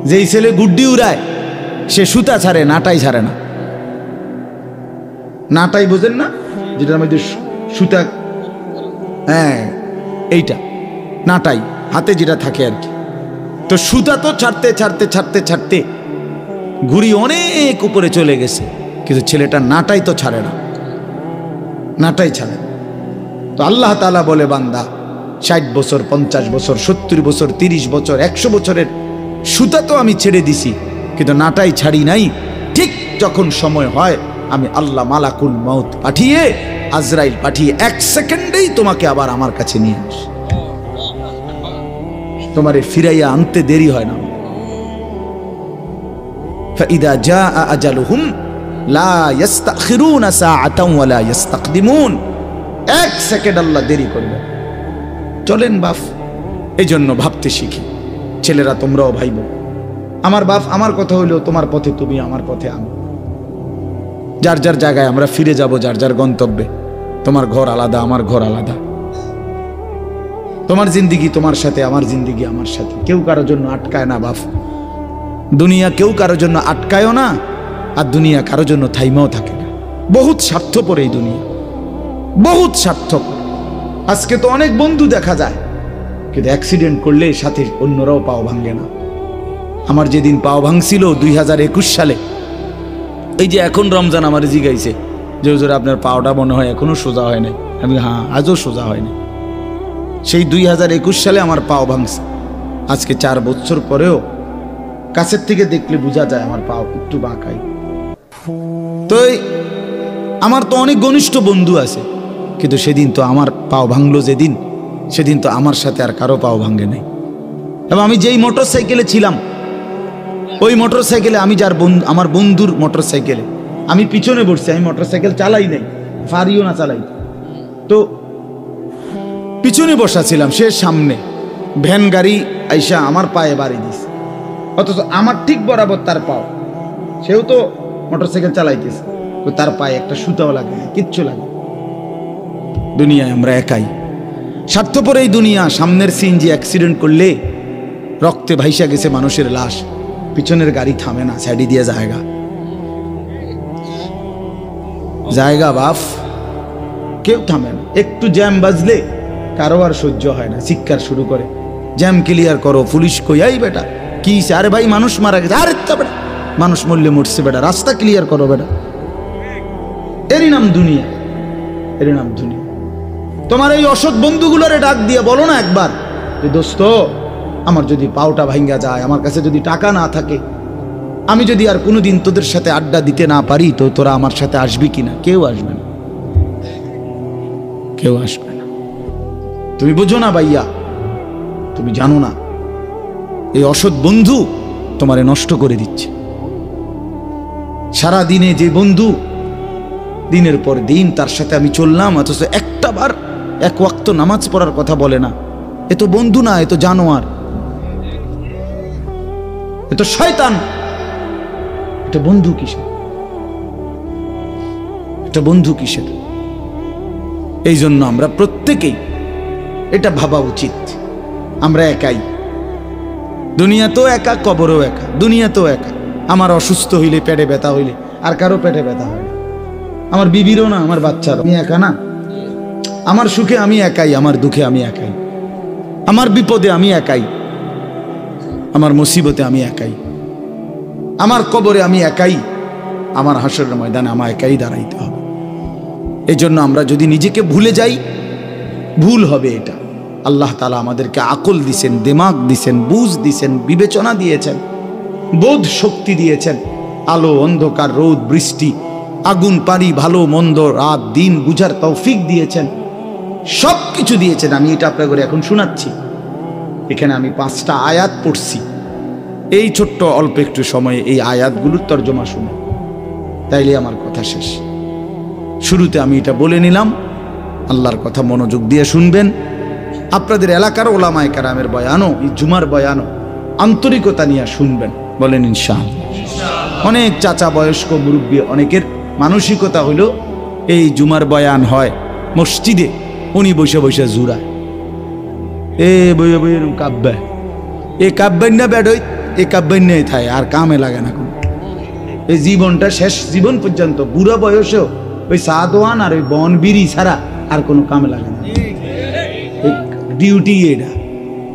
যেই ছেলে গুড্ডি উড়ায় সে সুতা ছাড়ে, নাটাই ছাড়ে না। নাটাই বোঝেন না, যেটার মধ্যে সুতা, হ্যাঁ এইটা নাটাই, হাতে যেটা থাকে আর কি। তো সুতা তো ছাড়তে ছাড়তে ছাড়তে ছাড়তে ঘুড়ি অনেক উপরে চলে গেছে, কিন্তু ছেলেটা নাটাই তো ছাড়ে না, নাটাই ছাড়ে না। তো আল্লাহ তাআলা বলে, বান্দা 60 বছর, 50 বছর, 70 বছর, 30 বছর, 100 বছরের সুতা তো আমি ছেড়ে দিছি, কিন্তু নাটাই ছাড়ি নাই। ঠিক যখন সময় হয় আমি আল্লাহ মালাকুল মউত পাঠিয়ে, আজরাইল পাঠিয়ে 1 সেকেন্ডেই তোমাকে আবার আমার কাছে নিয়ে আসি। তোমারে ফিরাইয়া আনতে দেরি হয় না। ফাইদা জাআ আজালুহুম লা ইস্তাখিরুনা সাআতান ওয়া লা ইস্তাকদিমুন। 1 সেকেন্ড আল্লাহ দেরি করবে। চলেন বাপ, এইজন্য ভাবতে শিখি। ছেলেরা তোমরাও ভাইবো, আমার বাপ আমার কথা হইলো তোমার পথে তুমি, আমার পথে আমি। যার যার জায়গায় আমরা ফিরে যাব, যার যার গন্তব্যে। তোমার ঘর আলাদা, আমার ঘর আলাদা। তোমার জিন্দিগি তোমার সাথে, আমার জিন্দিগি আমার সাথে। কেউ কারোর জন্য আটকায় না বাপ। দুনিয়া কেউ কারোর জন্য আটকায়ও না, আর দুনিয়া কারোর জন্য থাইমাও থাকে না। বহুত স্বার্থপর এই দুনিয়া, বহুত স্বার্থপর। আজকে তো অনেক বন্ধু দেখা যায়, কিন্তু অ্যাক্সিডেন্ট করলে সাথে অন্যরাও পাও ভাঙে না। আমার যেদিন পাও ভাঙছিল 2021 সালে, এই যে এখন রমজান আমার জিগাইছে যে হুজুর আপনার পাওটা মনে হয় এখনো সোজা হয় নাই। আমি হ্যাঁ, আজও সোজা হয়নি। সেই 2021 সালে আমার পাও ভাঙছে। আজকে 4 বছর পরেও কাছের থেকে দেখলে বোঝা যায় আমার পাও একটু বাঁকাই। তো আমার তো অনেক ঘনিষ্ঠ বন্ধু আছে, কিন্তু সেদিন তো আমার পাও ভাঙলো যেদিন, সেদিন তো আমার সাথে আর কারো পাও ভাঙে নাই। এবং আমি যেই মোটর সাইকেলে ছিলাম, ওই মোটর সাইকেলে আমি যার বন্ধু, আমার বন্ধুর মোটর সাইকেলে আমি পিছনে বসছি। আমি মোটর সাইকেল চালাই নাই, পারিও না চালাই। তো পিছনে বসা ছিলাম, সে সামনে। ভ্যান গাড়ি আইসা আমার পায়ে বাড়ি দিস, অথচ আমার ঠিক বরাবর তার পাও, সেও তো মোটরসাইকেল চালাইতেছে, তার পায়ে একটা সুতাও লাগে না, কিচ্ছু লাগে। দুনিয়ায় আমরা একাই, স্বার্থপর এই দুনিয়া। সামনের সিএনজি অ্যাক্সিডেন্ট করলে রক্তে ভাইসা গেছে মানুষের লাশ, পিছনের গাড়ি থামে না, সাইডে দিয়ে জায়গা জায়গা বাফ, কেউ থামে না। একটু জ্যাম বাজলে কারো আর সহ্য হয় না, চিৎকার শুরু করে, জ্যাম ক্লিয়ার করো, পুলিশ কই, এই বেটা কি, আরে ভাই মানুষ মারা গেছে, আরে বেটা মানুষ মরলে মরছে বেটা, রাস্তা ক্লিয়ার করো বেটা। এরই নাম দুনিয়া, এরই নাম দুনিয়া। তোমার এই অসৎ বন্ধুগুলোরে ডাক দিয়ে বলো না একবার যে দোস্ত, আমার যদি পাওটা ভাঙ্গা যায়, আমার কাছে যদি টাকা না থাকে, আমি যদি আর কোনোদিন তোদের সাথে আড্ডা দিতে না পারি, তো তোরা আমার সাথে আসবি কিনা? কেউ আসবে না, কেউ আসবে না। তুমি বুঝো না ভাইয়া, তুমি জানো না এই অসৎ বন্ধু তোমারে নষ্ট করে দিচ্ছে। সারা দিনে যে বন্ধু, দিনের পর দিন তার সাথে আমি চললাম, অথচ একটা বার এক ওয়াক্ত নামাজ পড়ার কথা বলে না, এ তো বন্ধু না, এ তো জানোয়ার, এ তো শয়তান। এটা বন্ধু কিসের? এটা বন্ধু কিসের? এই জন্য আমরা প্রত্যেকেই এটা ভাবা উচিত, আমরা একাই, দুনিয়া তো একা, কবরও একা, দুনিয়া তো একা। আমার অসুস্থ হইলে, পেটে ব্যথা হইলে আর কারো পেটে ব্যথা হয় না, আমার বিবিরও না, আমার বাচ্চার, আমি একা না। আমার সুখে আমি একাই, আমার দুঃখে আমি একাই, আমার বিপদে আমি একাই, আমার মুসিবতে আমি একাই, আমার কবরে আমি একাই, আমার হাসরের ময়দানে আমার একাই দাঁড়াইতে হবে। এই জন্য আমরা যদি নিজেকে ভুলে যাই, ভুল হবে এটা। আল্লাহ তাআলা আমাদেরকে আকল দিছেন, দিমাগ দিছেন, বুঝ দিছেন, বিবেচনা দিয়েছেন, বোধ শক্তি দিয়েছেন, আলো অন্ধকার, রোদ বৃষ্টি, আগুন পানি, ভালো মন্দ, রাত দিন বুঝার তৌফিক দিয়েছেন, সব কিছু দিয়েছেন। আমি এটা আপনাদের এখন শোনাচ্ছি। এখানে আমি 5টা আয়াত পড়ছি, এই ছোট্ট অল্প একটু সময়ে এই আয়াতগুলোর তর্জমা শুনে তাইলে আমার কথা শেষ। শুরুতে আমি এটা বলে নিলাম, আল্লাহর কথা মনোযোগ দিয়ে শুনবেন। আপনাদের এলাকার ওলামায়ে কেরামের বয়ানও, এই জুমার বয়ানও আন্তরিকতা নিয়ে শুনবেন, বলেন ইনশাআল্লাহ। অনেক চাচা, বয়স্ক, মুরব্বী, অনেকের মানসিকতা হইল এই জুমার বয়ান হয় মসজিদে, উনি বসে বসে জুড়ায়, এ বইয়ে বইয়ে কাব্যা, এ কাব্যান না বেড, এ কাব্যান নেই থায়, আর কামে লাগে না কোনো। এই জীবনটা শেষ জীবন পর্যন্ত, বুড়া বয়সেও ওই সাদওয়ান আর ওই বন বিড়ি ছাড়া আর কোনো কামে লাগে না। ডিউটি এটা,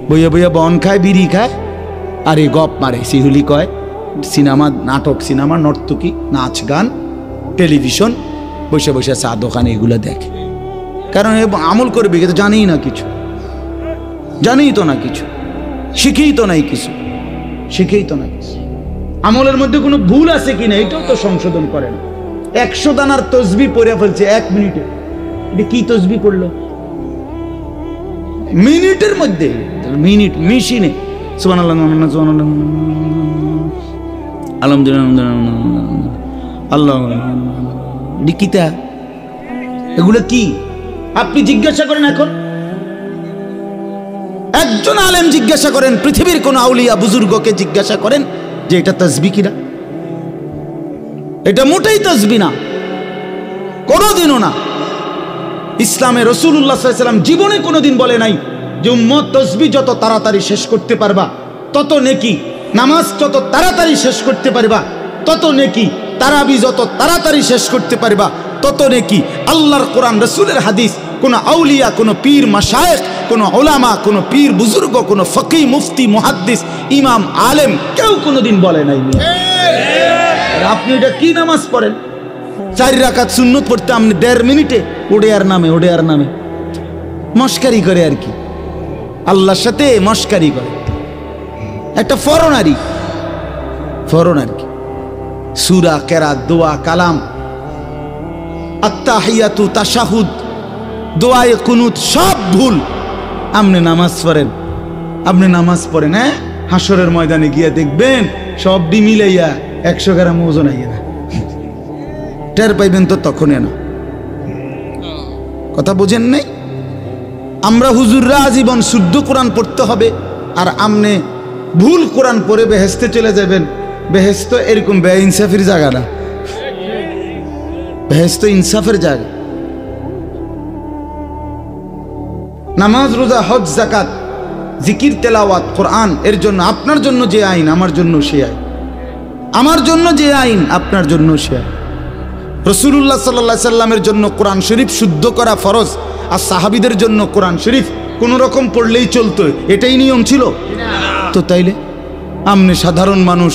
বইয়া বইয়া বন খায়, বিড়ি খায়, আর এই গপ মারে, সিহুলি কয়, সিনেমা, নাটক, সিনেমা, নর্তকী, নাচ গান, টেলিভিশন, বসে বসে চা দোকানে এগুলো দেখে। কারণ আমল করবে তো জানেই না কিছু, জানেই তো না কিছু, শিখেই তো নাই কিছু, শিখেই তো না কিছু। আমলের মধ্যে কোনো ভুল আছে কিনা এটাও তো সংশোধন করে না। 100 দানার তসবিহ পড়ে ফেলছে 1 মিনিটে। এটা কি তসবিহ পড়লো? মিনিটের মধ্যে, মিনিট মেশিনে সুবহানাল্লাহ, সুবহানাল্লাহ, আলহামদুলিল্লাহ, আল্লাহ, লিখিতা, এগুলো কি? আপনি জিজ্ঞাসা করেন, এখন একজন আলেম জিজ্ঞাসা করেন, পৃথিবীর কোন আউলিয়া বুজুর্গকে জিজ্ঞাসা করেন যে এটা তাসবিহ কিনা? এটা মোটেই তাসবিহ না, কোনোদিনও না। ইসলামে রাসূলুল্লাহ সাল্লাল্লাহু আলাইহি ওয়াসাল্লাম জীবনে কোনোদিন বলে নাই যে উম্মত তাসবিহ যত তাড়াতাড়ি শেষ করতে পারবা তত নেকি, নামাজ যত তাড়াতাড়ি শেষ করতে পারবা তত নেকি, তারাবি যত তাড়াতাড়ি শেষ করতে পারবা তত নেকি। আল্লাহর কোরআন, রাসূলের হাদিস, কোন আউলিয়া, কোন পীর মাশায়েখ, কোন উলামা, কোন পীর বুজুর্গ, কোন ফকিহ, মুফতি, মুহাদ্দিস, ইমাম, আলেম কেউ কোনোদিন বলে নাই। আপনি এটা কি নামাজ পড়েন? 4 রাকাত সুন্নত পড়তে আপনি 1.5 মিনিটে ওডেয়ার নামে, ওডেয়ার নামে মস্কারি করে আর কি, আল্লাহর সাথে মস্কারি করে, একটা ফরনারি, ফরন আর কি। সূরা, কেরাত, দোয়া, কালাম, আত্তাহিয়াতু, তাশাহুদ, দোয়ায়ে কুনুত সব ভুল। আপনি নামাজ পড়েন, আপনি নামাজ পড়েন, হ্যাঁ, হাসরের ময়দানে গিয়ে দেখবেন সব ডি মিলাইয়া 100 গ্রাম ওজন আইয়া না, টের পাইবেন তো তখনই না। কথা বুঝেন নাই? আমরা হুজুররা আজীবন শুদ্ধ কোরআন পড়তে হবে, আর আমনে ভুল কোরআন পড়ে বেহেস্তে চলে যাবেন। বেহেস্ত এরকম বেইনসাফের জায়গা না, বেহেস্ত ইনসাফের জায়গা। নামাজ, রোজা, হজ, যাকাত, জিকির, তেলাওয়াত, কোরআন, এর জন্য আপনার জন্য যে আইন আমার জন্য সে আইন, আমার জন্য যে আইন আপনার জন্য সে আইন। রাসূলুল্লাহ সাল্লাল্লাহু আলাইহি সাল্লামের জন্য কোরআন শরীফ শুদ্ধ করা ফরজ, আর সাহাবীদের জন্য কোরআন শরীফ কোন রকম পড়লেই চলতো, এটাই নিয়ম ছিল তো। তাইলে আমনে সাধারণ মানুষ,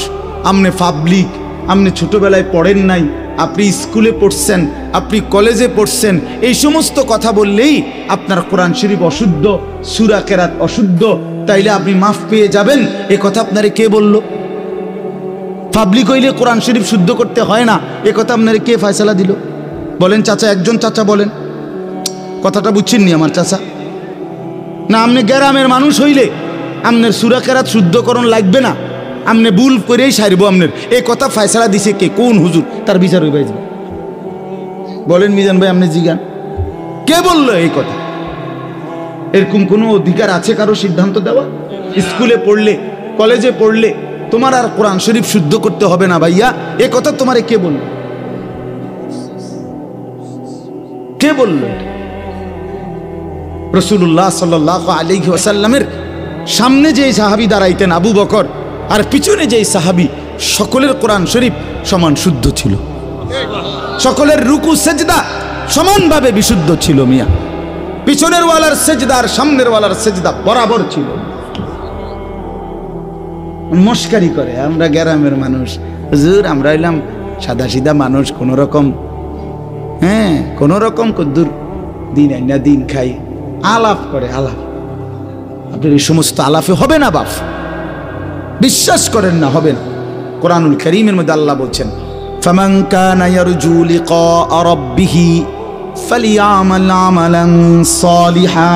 আমনে পাবলিক, আমনে ছোটবেলায় পড়েন নাই, আপনি স্কুলে পড়ছেন, আপনি কলেজে পড়ছেন, এই সমস্ত কথা বললেই আপনার কোরআন শরীফ অশুদ্ধ, সূরা কেরাত অশুদ্ধ, তাইলে আপনি মাফ পেয়ে যাবেন, এ কথা আপনারে কে বলল? পাবলিক হইলে কোরআন শরীফ শুদ্ধ করতে হয় না, এ কথা আপনারে কে ফয়সালা দিল? বলেন চাচা, একজন চাচা বলেন, কথাটা বুঝছেননি আমার চাচা? না আপনি গ্রামের মানুষ হইলে আপনার সূরা কেরাত শুদ্ধকরণ লাগবে না, আপনি ভুল করেই সারবো আপনার, এই কথা ফয়সালা দিছে কে? কোন হুজুর? তার বিচার হইবে। বলেন মিজান ভাই, আপনি জিগান, কে বললো এই কথা? এরকম কোনো অধিকার আছে কারো সিদ্ধান্ত দেওয়া? স্কুলে পড়লে, কলেজে পড়লে তোমার আর কোরআন শরীফ শুদ্ধ করতে হবে না ভাইয়া, এ কথা তোমারে কে বলল? কে বলল? রাসূলুল্লাহ সাল্লাল্লাহু আলাইহি ওয়াসাল্লামের সামনে যে সাহাবী দাঁড়াইতেন আবু বকর, আর পিছনে যে সাহাবী, সকলের কোরআন শরীফ সমান শুদ্ধ ছিল, সকলের রুকু সেজদা সমানভাবে বিশুদ্ধ ছিল মিয়া। পিছনের ওয়ালার সেজদা আর সামনের ওয়ালার সেজদা বরাবর ছিল। মস্কারি করে আমরা গ্রামের মানুষ, হুজুর আমরা হইলাম সাদা সিধা মানুষ, কোন রকম কোন রকম কদ্দুর দিন আইনা দিন খাই, আলাপ করে। আলাপ আপনার এই সমস্ত আলাপে হবে না বাপ, বিশ্বাস করেন না, হবে না। কোরআনুল কারীমের মধ্যে আল্লাহ বলছেন, ফামান কানা ইয়ারজু লিকা রাব্বিহি ফালিয়ামাল আমালান সালিহা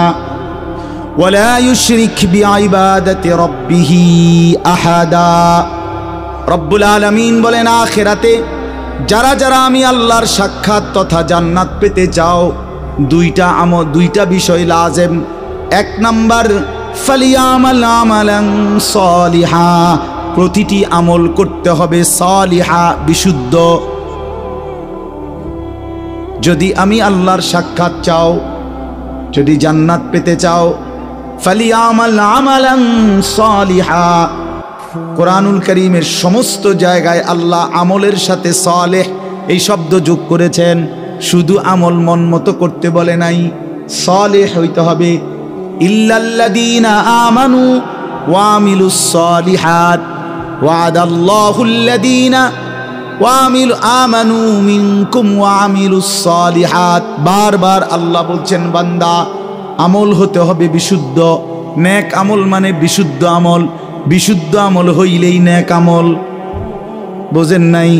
ওয়ালা ইউশরিক বিইবাদাতি রাব্বিহি আহাদা। রব্বুল আলামিন বলেন, আখিরাতে যারা যারা আমি আল্লাহর সাক্ষাৎ তথা জান্নাত পেতে চাও, দুইটা বিষয় লাজেম। এক নাম্বার, ফালিয়ামাল আমালান সালিহা, প্রতিটি আমল করতে হবে সালিহা, বিশুদ্ধ। যদি আমি আল্লাহর সাক্ষাৎ চাও, যদি জান্নাত পেতে চাও, ফালিয়ামাল আমালান সালিহা। কোরআনুল কারীমের সমস্ত জায়গায় আল্লাহ আমলের সাথে সালেহ এই শব্দ যোগ করেছেন, শুধু আমল মন মতো করতে বলে নাই, সালেহ হইতে হবে। ইল্লাল্লাযীনা আমানু ওয়া আমিলুস সালিহাত ওয়াদাল্লাহুল্লাযীনা আমানু মিনকুম ওয়া আমিলুস সালিহাত। বারবার আল্লাহ বলছেন, বান্দা আমল হতে হবে বিশুদ্ধ। নেক আমল মানে বিশুদ্ধ আমল, বিশুদ্ধ আমল হইলেই নেক আমল। বোঝেন নাই?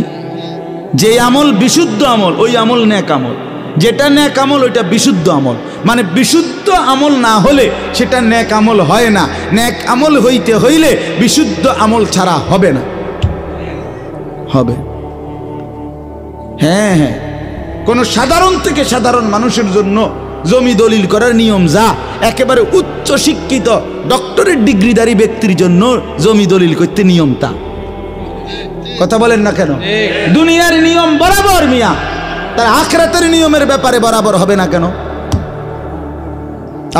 যে আমল বিশুদ্ধ আমল, ওই আমল নেক আমল। যেটা নেক আমল ওইটা বিশুদ্ধ আমল। মানে বিশুদ্ধ আমল না হলে সেটা নেক আমল হয় না। নেক আমল হইতে হইলে বিশুদ্ধ আমল ছাড়া হবে না। হবে? হ্যাঁ হ্যাঁ, কোন সাধারণ থেকে সাধারণ মানুষের জন্য জমি দলিল করার নিয়ম যা, একেবারে উচ্চ শিক্ষিত ডক্টরেট ডিগ্রিধারী ব্যক্তির জন্য জমি দলিল করতে নিয়ম তা। কথা বলেন না কেন? দুনিয়ার নিয়ম বরাবর মিয়া, তার আখিরাতের নিয়মের ব্যাপারে বরাবর হবে না কেন?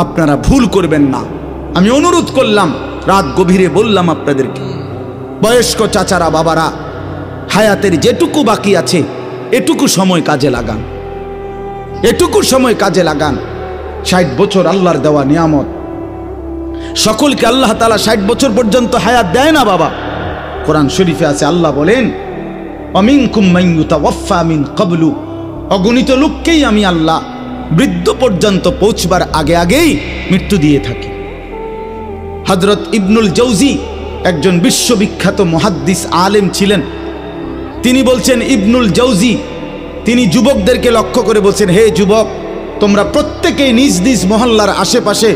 আপনারা ভুল করবেন না। আমি অনুরোধ করলাম, রাত গভীরে বললাম আপনাদেরকে, বয়স্ক চাচারা, বাবারা, হায়াতের যেটুকু বাকি আছে এটুকু সময় কাজে লাগান, এটুকু সময় কাজে লাগান। 60 বছর আল্লাহর দেওয়া নিয়ামত। সকলকে আল্লাহ তাআলা 60 বছর পর্যন্ত হায়াত দেয় না বাবা। কোরআন শরীফে আছে, আল্লাহ বলেন, অমিনকুম মান ইউতাওয়াফা মিন ক্বাবলু, অগণিত লোককেই আমি আল্লাহ বৃদ্ধ পর্যন্ত পৌঁছবার আগে আগেই মৃত্যু দিয়ে থাকি। হযরত ইবনুল জাওজি একজন বিশ্ববিখ্যাত মুহাদ্দিস আলেম ছিলেন। তিনি বলছেন, ইবনুল জাওজি তিনি যুবকদেরকে লক্ষ্য করে বলছেন, হে যুবক, তোমরা প্রত্যেকেই নিজ নিজ মহল্লার আশেপাশে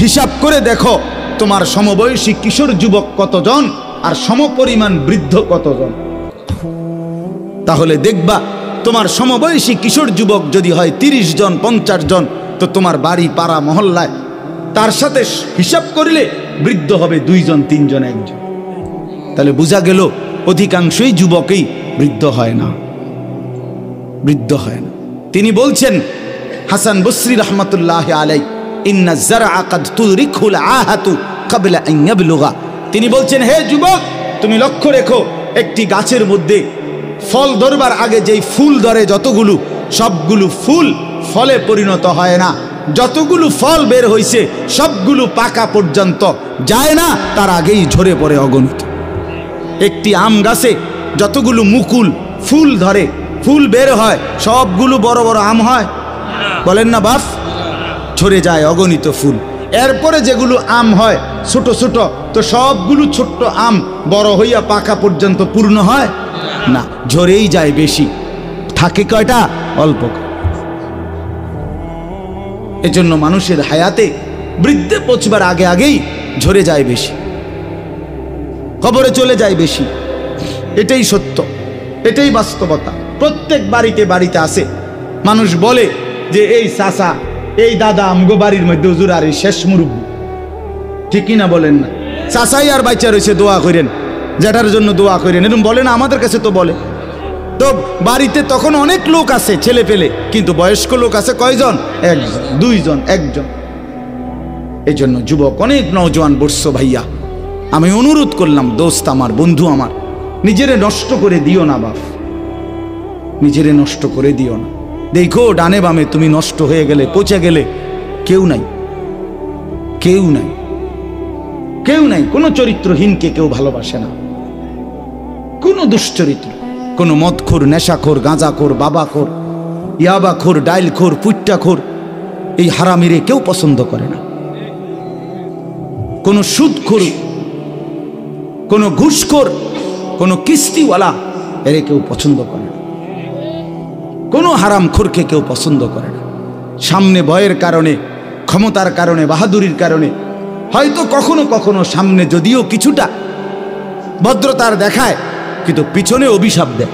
হিসাব করে দেখো তোমার সমবয়সী কিশোর যুবক কতজন আর সমপরিমাণ বৃদ্ধ কতজন। তাহলে দেখবা তোমার সমবয়সী কিশোর যুবক যদি হয় 30 জন 50 জন, তো তোমার বাড়ি পাড়া মহল্লায় তার সাথে হিসাব করলে বৃদ্ধ হবে 2 জন 3 জন 1 জন। তাহলে বোঝা গেল অধিকাংশই যুবকই বৃদ্ধ হয় না, বৃদ্ধ হয় না। তিনি বলছেন হাসান বসরি রহমতুল্লাহ আলাই, ইন্না যারআ কাদ তুদরিকুল আহাতু ক্বাবলা আন ইয়াবলুগা। তিনি বলছেন, হে যুবক, তুমি লক্ষ্য রেখো, একটি গাছের মধ্যে ফল ধরবার আগে যেই ফুল ধরে যতগুলো, সবগুলো ফুল ফলে পরিণত হয় না। যতগুলো ফল বের হয়েছে সবগুলো পাকা পর্যন্ত যায় না, তার আগেই ঝরে পড়ে অগণিত। একটি আম গাছে যতগুলো মুকুল ফুল ধরে, ফুল বের হয়, সবগুলো বড় বড় আম হয়? বলেন না বাপ? ঝরে যায় অগণিত ফুল। এরপরে যেগুলো আম হয় ছোট ছোট, তো সবগুলো ছোট্ট আম বড় হইয়া পাকা পর্যন্ত পূর্ণ হয় না, ঝরেই যায় বেশি, থাকে কয়টা? অল্প। এজন্য মানুষের হায়াতে বৃদ্ধে পৌঁছবার আগে আগেই ঝরে যায় বেশি, কবরে চলে যায় বেশি। এটাই সত্য, এটাই বাস্তবতা। প্রত্যেক বাড়িতে বাড়িতে আছে। মানুষ বলে যে এই চাচা, এই দাদা আমগো বাড়ির মধ্যে হুজুর আর এই শেষ মুরব্বী, ঠিকই না বলেন না? চাচাই আর বাচ্চা রয়েছে, দোয়া করেন, যেটার জন্য দোয়া করেন, এরকম বলে না? আমাদের কাছে তো বলে। তো বাড়িতে তখন অনেক লোক আছে, ছেলে পেলে, কিন্তু বয়স্ক লোক আছে কয়জন? 1 জন, 2 জন, 1 জন। এই জন্য যুবক অনেক নওজোয়ান বর্ষ ভাইয়া, আমি অনুরোধ করলাম, দোস্ত আমার, বন্ধু আমার, নিজেরে নষ্ট করে দিও না বাপ, নিজেরে নষ্ট করে দিও না। দেখো ডানে বামে তুমি নষ্ট হয়ে গেলে, পচে গেলে, কেউ নাই, কেউ নাই, কেউ নাই। কোনো চরিত্রহীনকে কেউ ভালোবাসে না, কোনো দুশ্চরিত্র, কোনো মদখোর, নেশাখোর, গাঁজাখোর, বাবাখোর, ইয়াবাখোর, ডাইলখোর, পুট্টাখোর, এই হারামিরে কেউ পছন্দ করে না। কোনো সুদখোর, কোনো ঘুষখোর, কোনো কিস্তিওয়ালা, এরে কেউ পছন্দ করে না। কোনো হারামখোরকে কেউ পছন্দ করে না। সামনে ভয়ের কারণে, ক্ষমতার কারণে, বাহাদুরির কারণে, হয়তো কখনো কখনো সামনে যদিও কিছুটা ভদ্রতার দেখায়, কিন্তু পিছনে অভিশাপ দেয়।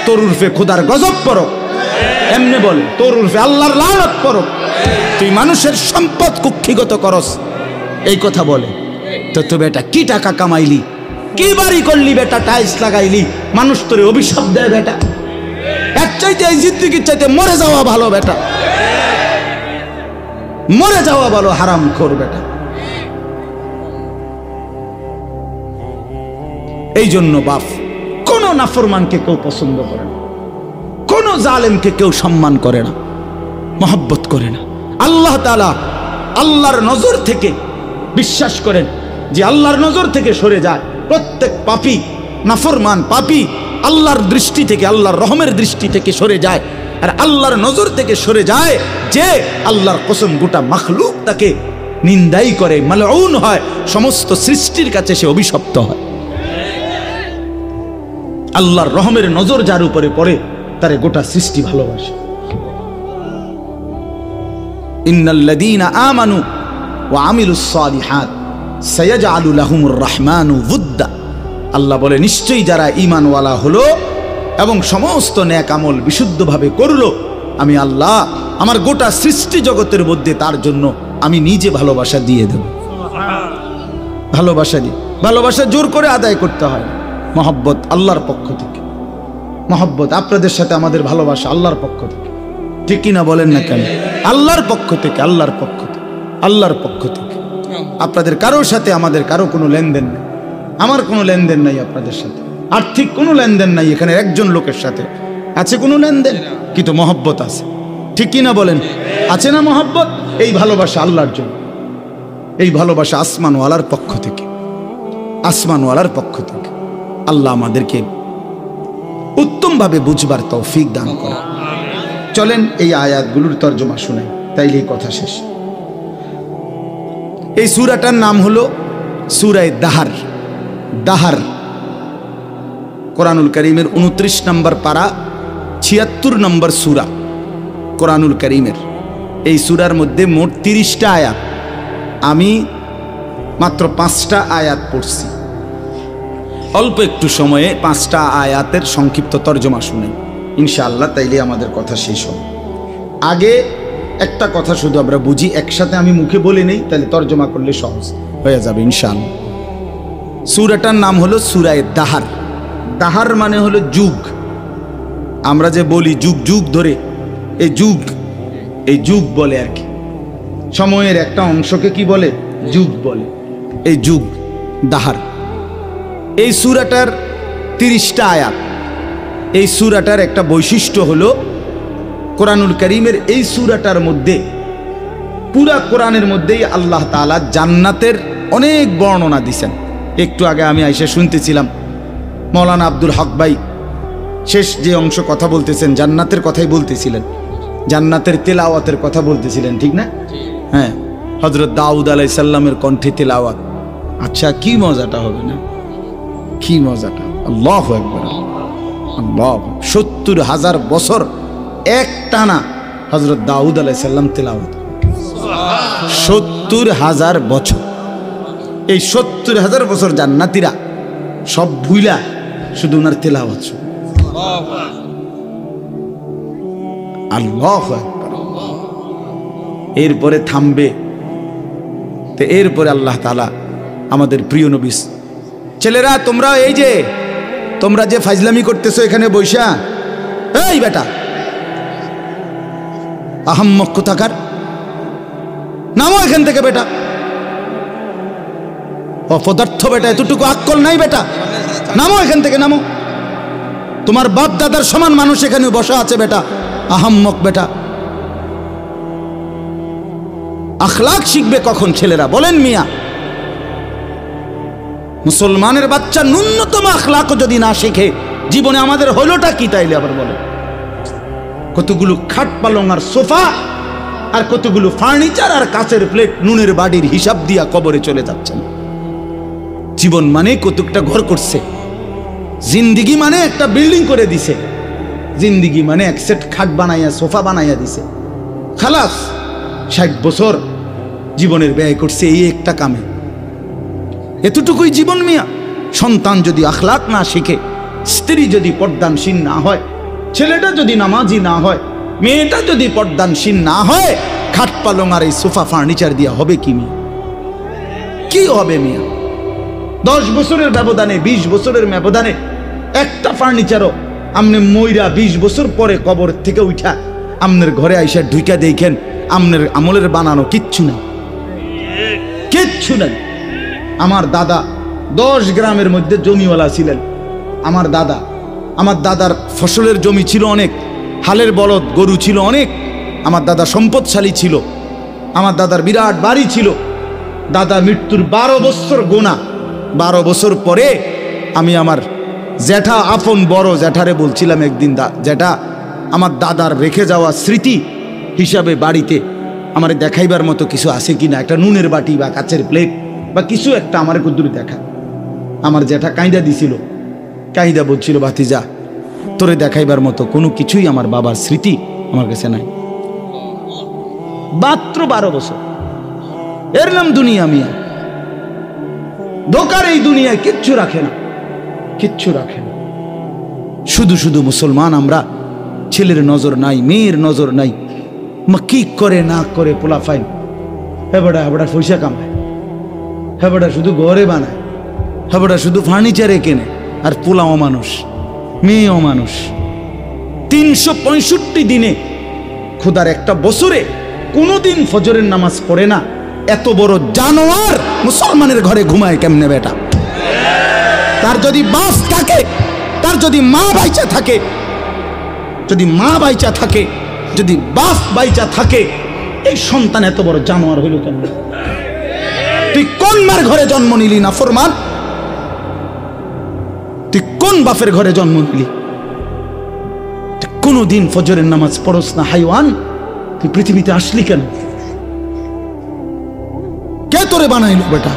তোর উর্ফে খোদার গজব পড়ো, এমনি বলে, তোর উর্ফে আল্লাহর লানত পড়ো, তুই মানুষের সম্পদ কুক্ষিগত করস, এই কথা বলে। তো বেটা কি টাকা কামাইলি, কি বাড়ি করলি বেটা, টাইলস লাগাইলি, মানুষ তোরে অভিশাপ দেয় বেটা। এর চাইতে এই জিন্দেগির চাইতে মরে যাওয়া ভালো বেটা, মরে যাওয়া ভালো হারামখোর বেটা। এই জন্য বাপ, কোন নাফরমানকে কেউ পছন্দ করে না, কোন জালেমকে কেউ সম্মান করে না, মহব্বত করে না। আল্লাহ তাআলা আল্লাহর নজর থেকে, বিশ্বাস করেন যে আল্লাহর নজর থেকে সরে যায় প্রত্যেক পাপী, নাফরমান পাপী আল্লাহর দৃষ্টি থেকে, আল্লাহর রহমের দৃষ্টি থেকে সরে যায়। আর আল্লাহর নজর থেকে সরে যায় যে, আল্লাহর কসম গোটা মাখলুক তাকে নিন্দাই করে, মালউন হয়, সমস্ত সৃষ্টির কাছে সে অভিশপ্ত হয়। আল্লাহর রহমের নজর যার উপরে পড়ে, তারে গোটা সৃষ্টি ভালোবাসে। ইন্নাল্লাযীনা আমানু ওয়া আমিলুস সালিহাত সায়াজআলু লাহুমুর রাহমানু ওয়ুদ্দা। আল্লাহ বলে, নিশ্চয়ই যারা ঈমানওয়ালা হলো এবং সমস্ত নেক আমল বিশুদ্ধভাবে করলো, আমি আল্লাহ আমার গোটা সৃষ্টি জগতের মধ্যে তার জন্য আমি নিজে ভালোবাসা দিয়ে দেব। ভালোবাসা দিয়ে, ভালোবাসা জোর করে আদায় করতে হয়, মহব্বত আল্লাহর পক্ষ থেকে। মহব্বত আপনাদের সাথে আমাদের ভালোবাসা আল্লাহর পক্ষ থেকে, ঠিক কিনা বলেন না কেন? আল্লাহর পক্ষ থেকে, আল্লাহর পক্ষ থেকে, আল্লাহর পক্ষ থেকে। আপনাদের কারোর সাথে আমাদের কারো কোনো লেনদেন নেই, আমার কোনো লেনদেন নাই আপনাদের সাথে, আর্থিক কোনো লেনদেন নাই। এখানে একজন লোকের সাথে আছে কোনো লেনদেন, কিন্তু মহব্বত আছে, ঠিক কিনা বলেন? আছে না মহব্বত? এই ভালোবাসা আল্লাহর জন্য, এই ভালোবাসা আসমানওয়ালার পক্ষ থেকে, আসমানওয়ালার পক্ষ থেকে। আল্লাহ আমাদেরকে উত্তমভাবে বুঝবার তৌফিক দান করেন। চলেন এই আয়াতগুলোর তর্জমা শুনেন, তাইলে এই কথা শেষ। এই সূরাটার নাম হলো সূরা দাহার। দাহার কোরআনুল কারীমের 29 নম্বর পারা, 76 নম্বর সূরা কোরআনুল কারীমের। এই সূরার মধ্যে মোট 30টা আয়াত, আমি মাত্র 5টা আয়াত পড়ছি। অল্প একটু সময়ে 5টা আয়াতের সংক্ষিপ্ত তর্জমা শুনেন ইনশাআল্লাহ, তাইলে আমাদের কথা শেষ হবে। আগে একটা কথা শুধু আমরা বুঝি, একসাথে আমি মুখে বলে নেই, তাহলে তর্জমা করলে সহজ হয়ে যাবে ইনশাআল্লাহ। সূরাটার নাম হলো সূরায়ে দাহার। দাহার মানে হলো যুগ। আমরা যে বলি যুগ যুগ ধরে, এই যুগ বলে আর কি, সময়ের একটা অংশকে কি বলে? যুগ বলে। এই যুগ দাহার। এই সূরাটার 30টা আয়াত। এই সূরাটার একটা বৈশিষ্ট্য হলো কোরআনুল কারীমের এই সূরাটার মধ্যে, পুরা কোরআনের মধ্যেই আল্লাহ তাআলা জান্নাতের অনেক বর্ণনা দিয়েছেন। একটু আগে আমি আইসা শুনতেছিলাম মৌলানা আব্দুল হক ভাই শেষ যে অংশ কথা বলতেছেন, জান্নাতের কথাই বলতেছিলেন, জান্নাতের তেলাওয়াতের কথা বলতেছিলেন, ঠিক না? হ্যাঁ, হযরত দাউদ আলাইহিস সালামের কণ্ঠে তেলাওয়াত। আচ্ছা, কি মজাটা হবে না? কি মজাটা! আল্লাহু আকবার, আল্লাহ। 70,000 বছর এক টানা হযরত দাউদ আলাইহিস সালাম তেলাওয়াত। 70,000 বছর। এই 70,000 বছর জান্নাতীরা সব ভুইলা শুধু ওনার তেলাওয়াত। আল্লাহু আকবার। এরপরে থামবে, তো এরপরে আল্লাহ তাআলা আমাদের প্রিয় নবী, ছেলেরা তোমরা এই যে তোমরা যে ফাজলামি করতেছো এখানে বইসা, এই বেটা আহাম্মক কোথাকার, নামো এখান থেকে বেটা, অপদার্থ বেটা, এতটুকু আক্কল নাই বেটা, নামো এখান থেকে, নামো। তোমার বাপ দাদার সমান মানুষ এখানে বসা আছে বেটা, আহাম্মক বেটা। আখলাক শিখবে কখন ছেলেরা বলেন মিয়া? মুসলমানের বাচ্চা ন্যূনতম আখলাকও যদি না শিখে, জীবনে আমাদের হলোটা কি তাইলে আবার বলে? কতগুলো খাট পালং আর সোফা, আর কতগুলো ফার্নিচার আর কাচের প্লেট, নুনের বাড়ির হিসাব দিয়া কবরে চলে যাচ্ছেন। জীবন মানে কতকটা ঘর করছে, জিন্দিগি মানে একটা বিল্ডিং করে দিছে, জিন্দিগি মানে এক সেট খাট বানাইয়া সোফা বানাইয়া দিছে। খালাস 60 বছর জীবনের ব্যয় করছে এই একটা কামে। এতটুকুই জীবন মিয়া। সন্তান যদি আখলাক না শিখে, স্ত্রী যদি পর্দানশীল না হয়, ছেলেটা যদি নামাজি না হয়, মেয়েটা যদি পর্দানশীল না হয়, খাট পালং আর এই সোফা ফার্নিচার দিয়া হবে কি মিয়া? কি হবে মিয়া? 10 বছরের ব্যবধানে, 20 বছরের ব্যবধানে একটা ফার্নিচারও আমনে মইরা 20 বছর পরে কবর থেকে উঠা আমনের ঘরে আইসা ঢুইকা দেখেন আমনের আমলের বানানো কিচ্ছু না, কিচ্ছু নাই। আমার দাদা 10 গ্রামের মধ্যে জমিওয়ালা ছিলেন। আমার দাদার ফসলের জমি ছিল অনেক, হালের বলদ গরু ছিল অনেক। আমার দাদা সম্পদশালী ছিল, আমার দাদার বিরাট বাড়ি ছিল। দাদা মৃত্যুর 12 বছর গোনা, 12 বছর পরে আমি আমার জ্যাঠা, আপন বড় জ্যাঠারে বলছিলাম একদিন, জ্যাঠা আমার দাদার রেখে যাওয়া স্মৃতি হিসাবে বাড়িতে আমার দেখাইবার মতো কিছু আছে কিনা, একটা নুনের বাটি বা কাচের প্লেট বা কিছু একটা আমার কুদ্দুরি দেখা। আমার জ্যাঠা কাঁইদা দিছিল, কাঁইদা বলছিল, ভাতিজা তোরে দেখাইবার মতো কোনো কিছুই আমার বাবার স্মৃতি আমার কাছে নাই। মাত্র 12 বছর, এর নাম দুনিয়া মিয়া। ধোকার এই দুনিয়ায় কিচ্ছু রাখে না, কিচ্ছু রাখে না। শুধু শুধু মুসলমান আমরা, ছেলের নজর নাই, মেয়ের নজর নাই, মা কি করে না করে পোলা ফাইন, হেবড়া হেবড়া পয়সা কামায়, হেবড়া শুধু ঘরে বানায়, হেবড়া শুধু ফার্নিচারে কেনে, আর পোলাও মানুষ, মেয়েও মানুষ। 365 দিনে খোদার একটা বছরে কোনোদিন ফজরের নামাজ পড়ে না। এত বড় জানোয়ার মুসলমানের ঘরে ঘুমায় কেমনে বেটা? তার যদি বাপ থাকে, তার যদি মা বাইচা থাকে, যদি মা বাইচা থাকে, যদি বাপ বাইচা থাকে, এই সন্তান এত বড় জানোয়ার হইল কেন? তুই কোন মার ঘরে জন্ম নিলি না ফরমান? তুই কোন বাপের ঘরে জন্ম নিলি? কোনদিন ফজরের নামাজ পড়স না হাইওয়ান, তুই পৃথিবীতে আসলি কেন? কে তোরে বানাইল বেটা?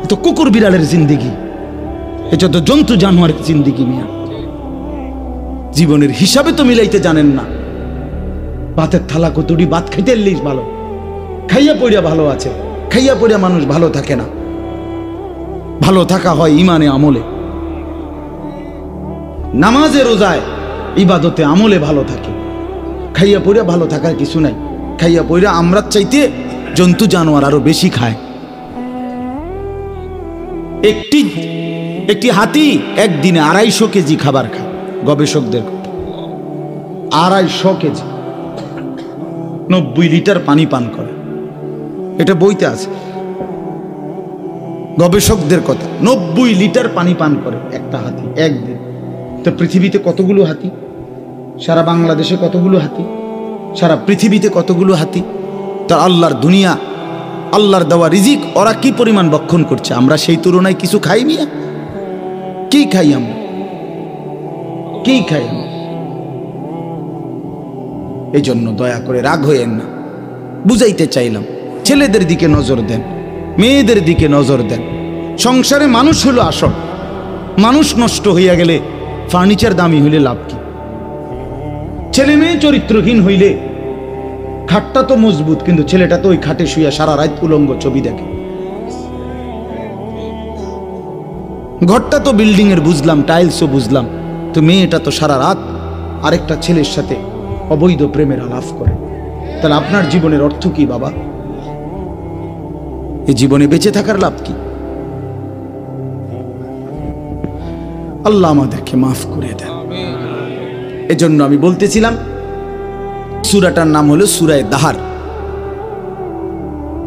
এ তো কুকুর বিড়ালের জিন্দিগি, এটা তো জন্তু জানোয়ারের জিন্দিগি মিয়া। জীবনের হিসাবে তো মিলাইতে জানেন না। ভাতের থালা কতটি ভাত খাইতে এলিস ভালো, খাইয়া পড়িয়া ভালো আছে, খাইয়া পড়িয়া মানুষ ভালো থাকে না। ভালো থাকা হয় ইমানে আমলে, নামাজে রোজায় ইবাদতে আমলে ভালো থাকে। খাইয়া পড়িয়া ভালো থাকার কিছু নাই। খাইয়া পড়িয়া আমরা চাইতে জন্তু জানোয়ার আরো বেশি খায়। একটি হাতি একদিনে 250 কেজি খাবার খায়, গবেষকদের 250 কেজি, 90 লিটার পানি পান করে। এটা বইতে আছে, গবেষকদের কথা। 90 লিটার পানি পান করে একটা হাতি একদিন। তো পৃথিবীতে কতগুলো হাতি? সারা বাংলাদেশে কতগুলো হাতি? সারা পৃথিবীতে কতগুলো হাতি? তার আল্লাহর দুনিয়া, আল্লাহর দেওয়া রিজিক ওরা কি পরিমাণ ভক্ষণ করছে, আমরা সেই তুলনায় কিছু খাই মিয়া? কি খাই আমরা? কি খাই আমরা? এই জন্য দয়া করে রাগ হইয়েন না, বুঝাইতে চাইলাম। ছেলেদের দিকে নজর দেন, মেয়েদের দিকে নজর দেন। সংসারে মানুষ হলো আসল। মানুষ নষ্ট হইয়া গেলে ফার্নিচার দামি হইলে লাভ কি? ছেলে মেয়ে চরিত্রহীন হইলে খাটটা তো মজবুত, কিন্তু ছেলেটা তো ওই খাটে শুইয়া সারা রাত উলঙ্গ ছবি দেখে। ঘরটা তো বিল্ডিং এর বুঝলাম, টাইলসও বুঝলাম, তো মেয়েটা তো সারা রাত আরেকটা ছেলের সাথে অবৈধ প্রেমের আলাপ করে। তাহলে আপনার জীবনের অর্থ কি বাবা? এই জীবনে বেঁচে থাকার লাভ কি? আল্লাহ আমাদেরকে মাফ করে দেন। এজন্য আমি বলতেছিলাম সূরাটার নাম হলো সূরা দাহার।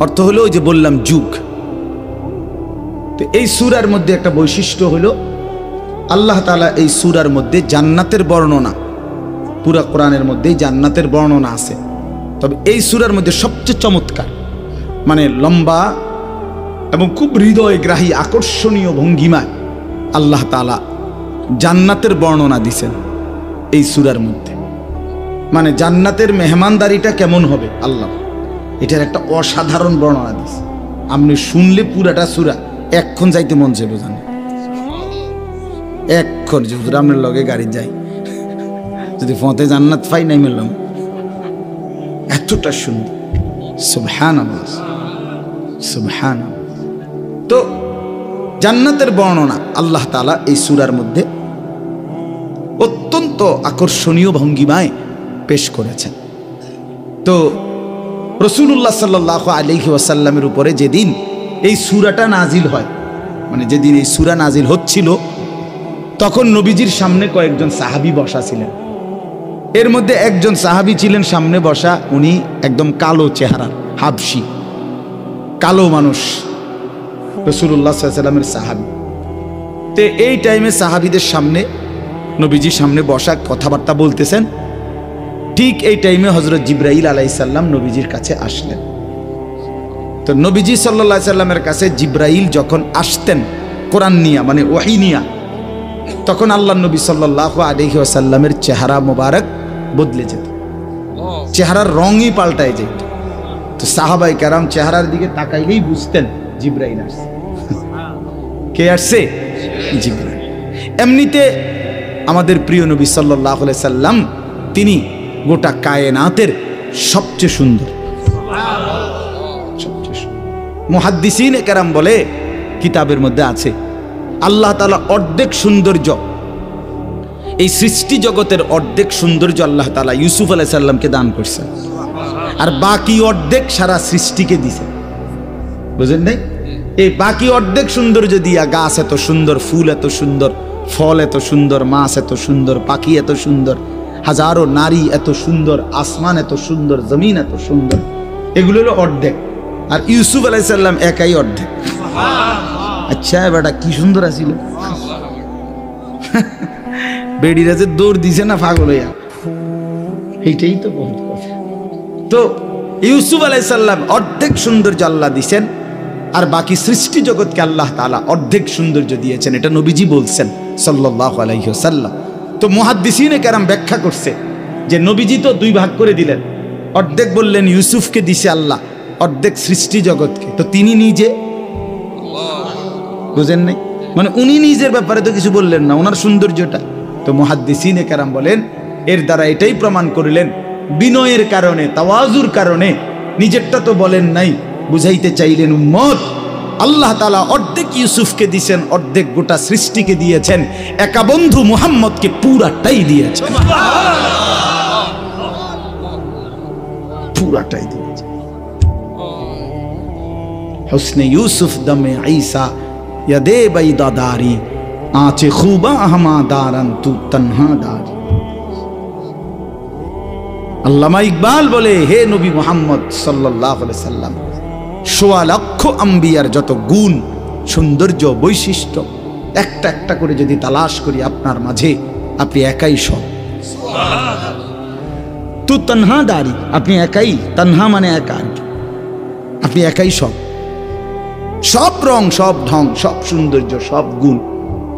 অর্থ হলো ওই যে বললাম যুগ। তো এই সূরার মধ্যে একটা বৈশিষ্ট্য হলো আল্লাহ তাআলা এই সূরার মধ্যে জান্নাতের বর্ণনা, পুরা কোরআনের মধ্যেই জান্নাতের বর্ণনা আছে, তবে এই সূরার মধ্যে সবচেয়ে চমৎকার, মানে লম্বা এবং খুব হৃদয়গ্রাহী আকর্ষণীয় ভঙ্গিমায় আল্লাহ তাআলা জান্নাতের বর্ণনা দিছেন এই সূরার মধ্যে। মানে জান্নাতের মেহমানদারিটা কেমন হবে আল্লাহ, এটার একটা অসাধারণ বর্ণনা দিছে। আপনি শুনলে পুরাটা সূরা এক্ষণ যাইতে মন চাইবে, জানেন? এক্ষণ যদি আপনার লগে গাড়ি যাই, যদি ফতে জান্নাত পাই নাই মিললাম, এতটা সুন্দর। সুবহানাল্লাহ, সুবহানাল্লাহ। তো জান্নাতের বর্ণনা আল্লাহ তাআলা এই সূরার মধ্যে অত্যন্ত আকর্ষণীয় ভঙ্গিমায় পেশ করেছেন। তো রাসূলুল্লাহ সাল্লাল্লাহু আলাইহি ওয়াসাল্লামের উপরে যেদিন এই সূরাটা নাজিল হয়, মানে যেদিন এই সূরা নাজিল হচ্ছিল, তখন নবীজির সামনে কয়েকজন সাহাবী বসা ছিলেন। এর মধ্যে একজন সাহাবী ছিলেন সামনে বসা, উনি একদম কালো চেহারা, হাবশি, কালো মানুষ, রাসূলুল্লাহ সাল্লাল্লাহু আলাইহি ওয়াসাল্লামের সাহাবী। তো এই টাইমে সাহাবীদের সামনে, নবীজির সামনে বসা, কথাবার্তা বলতেছেন। ঠিক এই টাইমে হযরত জিবরাইল আলাইহিস সালাম নবীজির কাছে আসলেন। তো নবীজি সাল্লাল্লাহু আলাইহি সাল্লামের কাছে জিবরাইল যখন আসতেন কোরআন নিয়া, মানে ওহী নিয়া, তখন আল্লাহর নবী সাল্লাল্লাহু আলাইহি ওয়াসাল্লামের চেহারা মোবারক বদলে যেত, চেহারার রঙই পাল্টায় যেত। তো সাহাবায়ে কেরাম চেহারার দিকে তাকাইলেই বুঝতেন জিবরাইল আসছে। কে আসছে? জিবরাইল। এমনিতে আমাদের প্রিয় নবী সাল্লাল্লাহু আলাইহি সাল্লাম তিনি গোটা কায়নাতের সবচেয়ে সুন্দর। মুহাদ্দিসিনে কেরাম বলে, কিতাবের মধ্যে আছে, আল্লাহ তাআলা অর্ধেক সৌন্দর্য, এই সৃষ্টি জগতের অর্ধেক সৌন্দর্য আল্লাহ তাআলা ইউসুফ আলাইহিস সালামকে দান করছেন, আর বাকি অর্ধেক সারা সৃষ্টিকে দিয়েছেন। বুঝেন নাই? এই বাকি অর্ধেক সৌন্দর্য দিয়া গাছ এত সুন্দর, ফুল এত সুন্দর, ফল এত সুন্দর, মাছ এত সুন্দর, পাখি এত সুন্দর, হাজারো নারী এত সুন্দর, আসমান এত সুন্দর, জমিন এত সুন্দর, এগুলো হলো অর্ধেক। আর ইউসুফ আলাইহিস সালাম একাই অর্ধেক। আচ্ছা বেটা কি সুন্দর আছিল, বেড়িরা যে দৌড় দিছে না পাগল হইয়া, এইটাই তো বহুত কথা। তো ইউসুফ আলাইহিস সালাম অর্ধেক সৌন্দর্য আল্লাহ দিয়েছেন, আর বাকি সৃষ্টি জগৎকে আল্লাহ তাআলা অর্ধেক সৌন্দর্য দিয়েছেন, এটা নবীজি বলছেন সাল্লাল্লাহু আলাইহি ওয়াসাল্লাম। তো মুহাদ্দিসিনে কেরাম ব্যাখ্যা করছে যে নবীজি তো দুই ভাগ করে দিলেন, অর্ধেক বললেন ইউসুফকে দিছে আল্লাহ, অর্ধেক সৃষ্টি জগৎকে। তো তিনি নিজে, বুঝেন নাই, মানে উনি নিজের ব্যাপারে তো কিছু বললেন না, ওনার সৌন্দর্যটা। তো মুহাদ্দিসিনে কেরাম বলেন এর দ্বারা এটাই প্রমাণ করিলেন, বিনয়ের কারণে, তাওয়াজুর কারণে নিজেরটা তো বলেন নাই, বুঝাইতে চাইলেন উম্মত আল্লাহ তাআলা অর্ধেক ইউসুফকে দিয়েছেন, অর্ধেক গোটা সৃষ্টিকে দিয়েছেন, একা বন্ধু মুহাম্মদকে পুরাটাই দিয়েছেন। পুরাটাই দিয়েছে। হুসনে ইউসুফ দমে ঈসা ইয়াদে বাইদাদারি আঁচে খুবা আহমাদারান তু তন্হা দারি। আল্লামা ইকবাল বলে, হে নবী মুহাম্মদ সাল্লাল্লাহু আলাইহি সাল্লাম, ১৬ লক্ষ আম্বিয়ার যত গুণ, সৌন্দর্য, বৈশিষ্ট্য একটা একটা করে যদি তালাশ করি আপনার মাঝে, আপনি একাই সব। তু তন্হা দারি, আপনি একাই। তন্হা মানে একা, আপনি একাই সব। সব রং, সব ঢং, সব সৌন্দর্য, সব গুণ,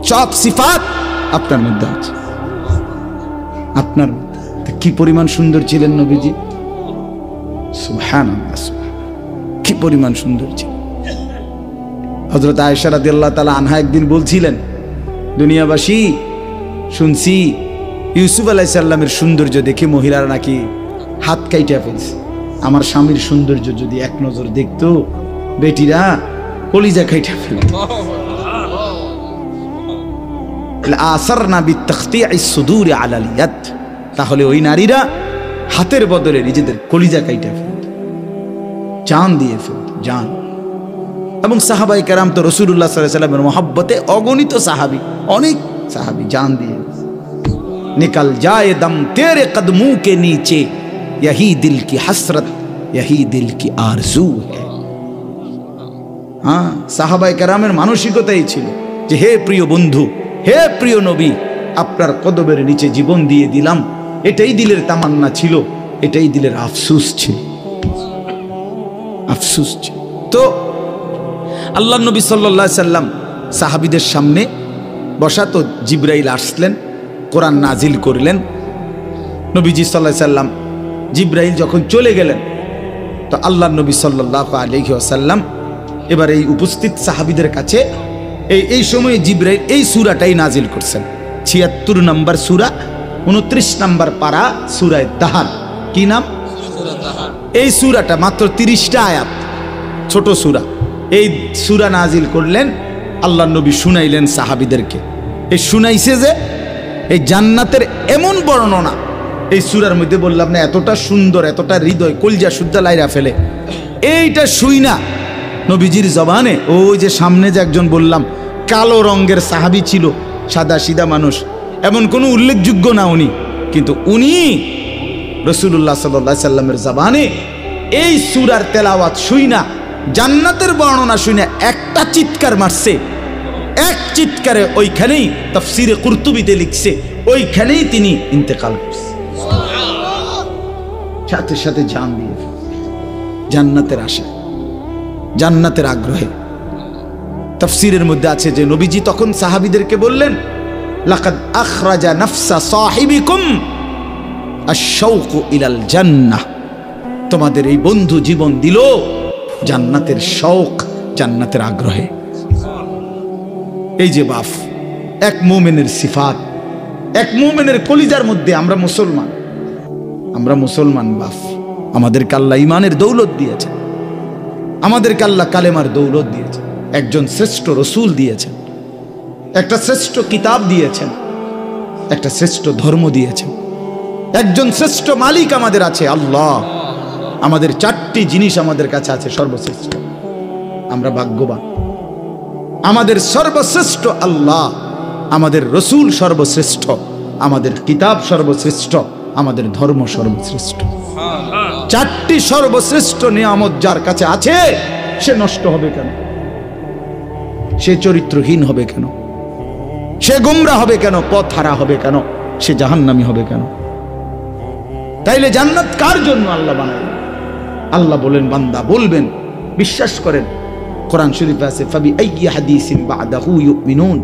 সব সিফাত আপনার মধ্যে আছে। আপনার কি পরিমাণ সুন্দর ছিলেন নবীজি, সুবহানাল্লাহ, কি পরিমাণ সুন্দর ছিলেন। হযরত আয়েশা রাদিয়াল্লাহু তাআলা আনহা একদিন বলছিলেন, দুনিয়াবাসী শুনছি ইউসুফ আলাইহিস সালামের সৌন্দর্য দেখে মহিলারা নাকি হাত কাইটা ফেলছে। আমার স্বামীর সৌন্দর্য যদি এক নজর দেখতো, বেটিরা কলিজা কাইটা ফেলত। আসারনা বিতাখতিইস সুদুরি আলাল ইয়াদ, তাহলে ওই নারীরা হাতের বদলে নিজেদের কলিজা কাইটা ফেলত, জান দিয়ে ফেলত, জান। এবং সাহাবায়ে কেরাম তো রাসূলুল্লাহ সাল্লাল্লাহু আলাইহি ওয়াসাল্লামের মহব্বতে অগণিত সাহাবী, অনেক সাহাবী জান দিয়ে। निकल जाए दम तेरे कदमों के नीचे, यही दिल की हसरत, यही दिल की आरजू है। हाँ, সাহাবায়ে কেরামের মানসিকতাই ছিল যে হে প্রিয় বন্ধু, হে প্রিয় নবী, আপনার কদমের নিচে জীবন দিয়ে দিলাম। এটাই দিলের তামান্না ছিল, এটাই দিলের আফসোস ছিল, আফসোস ছিল। তো আল্লাহ নবী সাল্লাল্লাহু আলাইহি সাল্লাম সাহাবীদের সামনে বসা, তো জিবরাইল আসলেন, কোরআন নাজিল করলেন। নবীজি সাল্লাল্লাহু আলাইহি সাল্লাম, জিবরাইল যখন চলে গেলেন, তো আল্লাহ নবী সাল্লাল্লাহু আলাইহি ওয়াসাল্লাম এবার এই উপস্থিত সাহাবীদের কাছে এই সময়ে জিবরাইল এই সূরাটাই নাজিল করছেন। ৭৬ নম্বর সূরা, ২৯ নম্বর পারা, সূরা তাহার। কি নাম? এই সূরাটা মাত্র ৩০টা আয়াত, ছোট সূরা। এই সূরা নাজিল করলেন, আল্লাহ নবী শুনাইলেন সাহাবীদেরকে। এই শুনাইছে যে এই জান্নাতের এমন বর্ণনা এই সূরার মধ্যে, বললাম না এতটা সুন্দর, এতটা হৃদয় কলজা শুদ্ধা লাইরা ফেলে। এইটা শুই না নবীজির জবানে, ওই যে সামনে যে একজন বললাম কালো রঙের সাহাবী ছিল, সাদা সিধা মানুষ, এমন কোনো উল্লেখযোগ্য না উনি, কিন্তু উনি রাসূলুল্লাহ সাল্লাল্লাহু আলাইহি সাল্লামের জবানে এই সূরার তেলাওয়াত শুই না, জান্নাতের বর্ণনা শুই না, একটা চিৎকার মারছে। এক চিৎকারে ওইখানেই তাফসীরে কুরতুবিতে লিখছে, ওইখানেই তিনি ইন্তেকাল করছে, সাথে সাথে জান দিয়ে। জান্নাতের আশা, জান্নাতের আগ্রহে। তাফসীরের মধ্যে আছে যে নবীজি তখন সাহাবীদেরকে বললেন, লাকাদ আখরাজা নাফসা সাহিবিকুম আশ-শাওকু ইলাল জান্নাহ, তোমাদের এই বন্ধু জীবন দিল জান্নাতের শৌক, জান্নাতের আগ্রহে। এই যে বাপ, এক মুমিনের সিফাত, এক মুমিনের কলিজার মধ্যে। আমরা মুসলমান, আমরা মুসলমান বাপ, আমাদেরকে আল্লাহ ইমানের দৌলত দিয়েছেন, আমাদেরকে আল্লাহ কালেমার দৌলত দিয়েছেন, একজন শ্রেষ্ঠ রসুল দিয়েছেন, একটা শ্রেষ্ঠ কিতাব দিয়েছেন, একটা শ্রেষ্ঠ ধর্ম দিয়েছেন, একজন শ্রেষ্ঠ মালিক আমাদের আছে আল্লাহ। আমাদের 4টি জিনিস আমাদের কাছে আছে সর্বশ্রেষ্ঠ, আমরা ভাগ্যবান। আমাদের সর্বশ্রেষ্ঠ আল্লাহ, আমাদের রসুল সর্বশ্রেষ্ঠ, আমাদের কিতাব সর্বশ্রেষ্ঠ, আমাদের ধর্ম সর্বশ্রেষ্ঠ। 4টি সর্বশ্রেষ্ঠ নিয়ামত যার কাছে আছে, সে নষ্ট হবে কেন? সে চরিত্রহীন হবে কেন? সে গোমরা হবে কেন? পথ হারা হবে কেন? সে জাহান্নামী হবে কেন? তাইলে জান্নাত কার জন্য আল্লাহ বানালেন? আল্লাহ বলেন, বান্দা বলবেন, বিশ্বাস করেন, কোরআন শরীফে আছে, ফাবি আইয়ি হাদিসিন বাদাহু ইউমিনুন।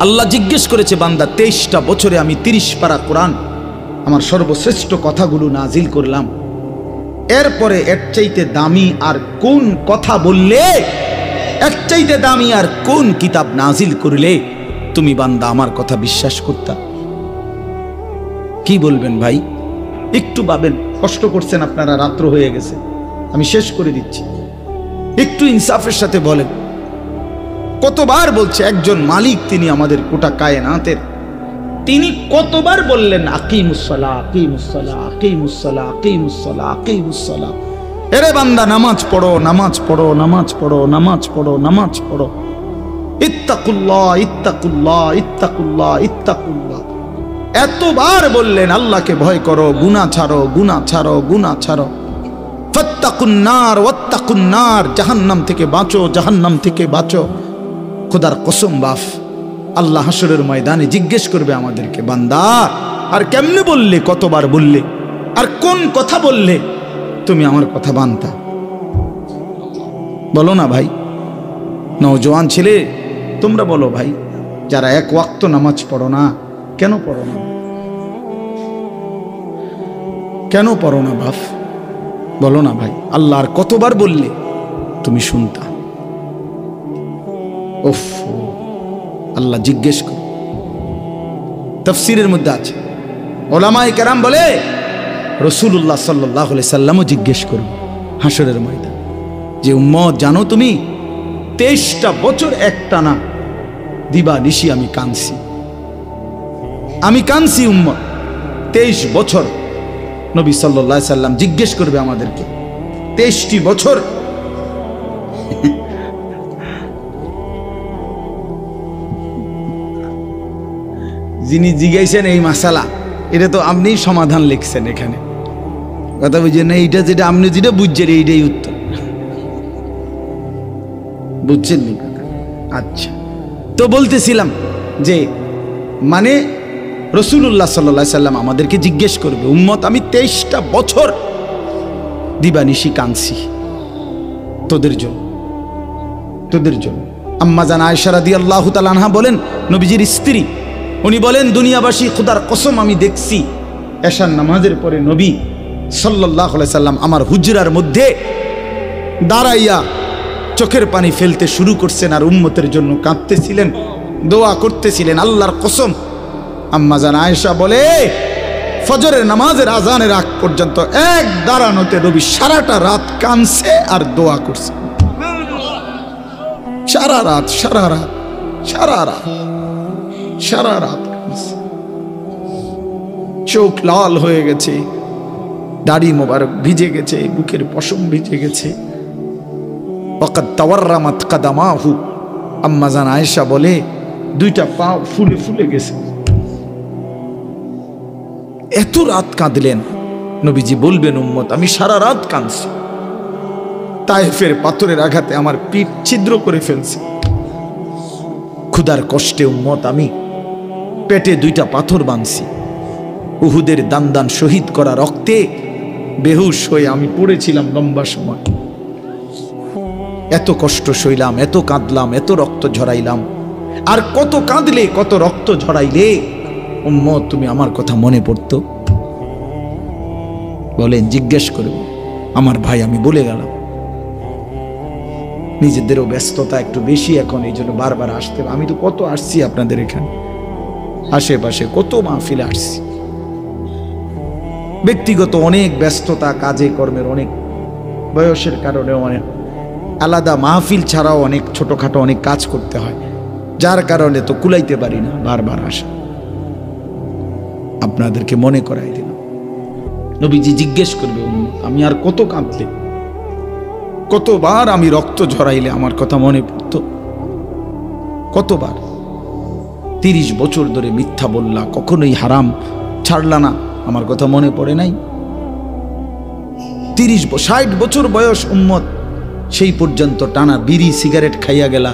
আল্লাহ জিজ্ঞেস করেছে, বান্দা 23টা বছরে আমি 30 পারা কোরআন, আমার সর্বশ্রেষ্ঠ কথাগুলো নাজিল করলাম, এরপরে এর চাইতে দামি আর কোন কথা বললে, এর চাইতে দামি আর কোন কিতাব নাজিল করলে তুমি বান্দা আমার কথা বিশ্বাস করতা? কি বলবেন ভাই? একটু ভাবেন, কষ্ট করছেন আপনারা, রাত্র হয়ে গেছে, আমি শেষ করে দিচ্ছি। একটু ইনসাফের সাথে বলেন, কতবার বলছে একজন মালিক, তিনি আমাদের গোটা কায়নাতের, তিনি কতবার বললেন আকিমুসসালাহ আকিমুসসালাহ আকিমুসসালাহ আকিমুসসালাহ আকিমুসসালাহ। এরে বান্দা নামাজ পড়ো, নামাজ পড়ো, নামাজ পড়ো, নামাজ পড়ো, নামাজ পড়ো। ইত্তাকুল্লাহ ইত্তাকুল্লাহ ইত্তাকুল্লাহ ইত্তাকুল্লাহ। এতবার বললেন আল্লাহকে ভয় করো, গুনাহ ছাড়ো, গুনাহ ছাড়ো, গুনাহ ছাড়ো। ফাত্তাকুন নার ওয়াত্তাকুন নার, জাহান্নাম থেকে বাঁচো, জাহান্নাম থেকে বাঁচো। খোদার কসম বাপ, আল্লাহ হাসরের ময়দানে জিজ্ঞেস করবে আমাদেরকে, বান্দা আর কেমনে বললে, কতবার বললে, আর কোন কথা বললে তুমি আমার কথা বানতা? বলো না ভাই, নওজোয়ান ছেলে তোমরা বলো ভাই, যারা এক ওয়াক্ত নামাজ পড়ো না, কেন পড়ো না? কেন পড়ো না বাপ? বলো না ভাই, আল্লাহ আর কতবার বললে তুমি শুনতা? উফ, আল্লাহ জিজ্ঞেস করো। তাফসীরের মধ্যে আছে, ওলামায়ে কেরাম বলে রাসূলুল্লাহ সাল্লাল্লাহু আলাইহি সাল্লামও জিজ্ঞেস করবে হাসরের ময়দান, যে উম্মত জানো তুমি 23টা বছর একটানা দিবা নিশি আমি কাঁদছি, আমি কাঁদছি উম্মত 23 বছর। নবী সাল্লাল্লাহু আলাইহি সাল্লাম জিজ্ঞেস করবে আমাদেরকে 23টি বছর যিনি জিজ্ঞাসেন এই মাসালা, এটা তো আপনি সমাধান লিখছেন এখানে, কথা বুঝছেন না? এইটা যেটা আপনি যেটা বুঝছেন এইটাই উত্তর, বুঝছেন নি কথা? আচ্ছা, তো বলতেছিলাম যে মানে রাসূলুল্লাহ সাল্লাল্লাহু আলাইহি সাল্লাম আমাদেরকে জিজ্ঞেস করবে, উম্মত আমি 23টা বছর দিবানিশি কাঁদছি তোদের জন্য, তোদের জন্য। আম্মা জান আয়েশা রাদিয়াল্লাহু তাআলা আনহা বলেন, নবীজির স্ত্রী, উনি বলেন দুনিয়াবাসী খোদার কসম আমি দেখছি এশার নামাজের পরে নবী সাল্লাল্লাহু আলাইহি সাল্লাম আমার হুজরার মধ্যে দাঁড়াইয়া চোখের পানি ফেলতে শুরু করছেন আর উম্মতের জন্য কাঁদতেছিলেন, দোয়া করতেছিলেন। আল্লাহর কসম, আম্মা জান আয়েশা বলে ফজরের নামাজের আজানের আগ পর্যন্ত এক দাঁড়ানোতে নবী সারাটা রাত কাঁদছে আর দোয়া করছে, সারা রাত সারা রাত সারা রাত সারা রাত কাঁদছে। চোখ লাল হয়ে গেছে, দাড়ি মোবারক ভিজে গেছে, বুকের পশম ভিজে গেছে। ওয়াকাদ তাওয়াররামাত কাদামাহু, আম্মা জান আয়েশা বলে দুইটা পা ফুলে ফুলে গেছে। এত রাত কাঁদলেন। নবীজি বলবেন, উম্মত আমি সারা রাত কাঁদছি, তায়েফের পাথরের আঘাতে আমার পিঠ ছিদ্র করে ফেলছে, ক্ষুধার কষ্টে উম্মত আমি পেটে দুইটা পাথর বাঁধছি, উহুদের দান দান শহীদ করা রক্তে বেহুশ হয়ে আমি পড়েছিলাম লম্বা সময়। এত কষ্ট সইলাম, এত কাঁদলাম, এত রক্ত ঝরাইলাম, আর কত কাঁদলে কত রক্ত ঝরাইলে উম্মত তুমি আমার কথা মনে পড়তো? বলেন, জিজ্ঞেস করব আমার ভাই, আমি বলে গেলাম। নিজেদেরও ব্যস্ততা একটু বেশি এখন, এই জন্য বারবার আসতে, আমি তো কত আসছি আপনাদের এখানে, আশেপাশে কত মাহফিলে আসছি, ব্যক্তিগত অনেক ব্যস্ততা, কাজে কর্মের অনেক, বয়সের কারণে অনেক আলাদা মাহফিল ছাড়াও অনেক ছোটখাটো অনেক কাজ করতে হয়, যার কারণে তো কুলাইতে পারি না বারবার আসা। আপনাদেরকে মনে করাই দিলাম। নবীজি জিজ্ঞেস করবে, আমি আর কত কাঁদলে, কতবার আমি রক্ত ঝরাইলে আমার কথা মনে পড়ত? কতবার? 30 বছর ধরে মিথ্যা বললা, কখনোই হারাম ছাড়লা না, আমার কথা মনে পড়ে নাই? 60 বছর বয়স উম্মত, সেই পর্যন্ত টানা বিড়ি সিগারেট খাইয়া গেলা,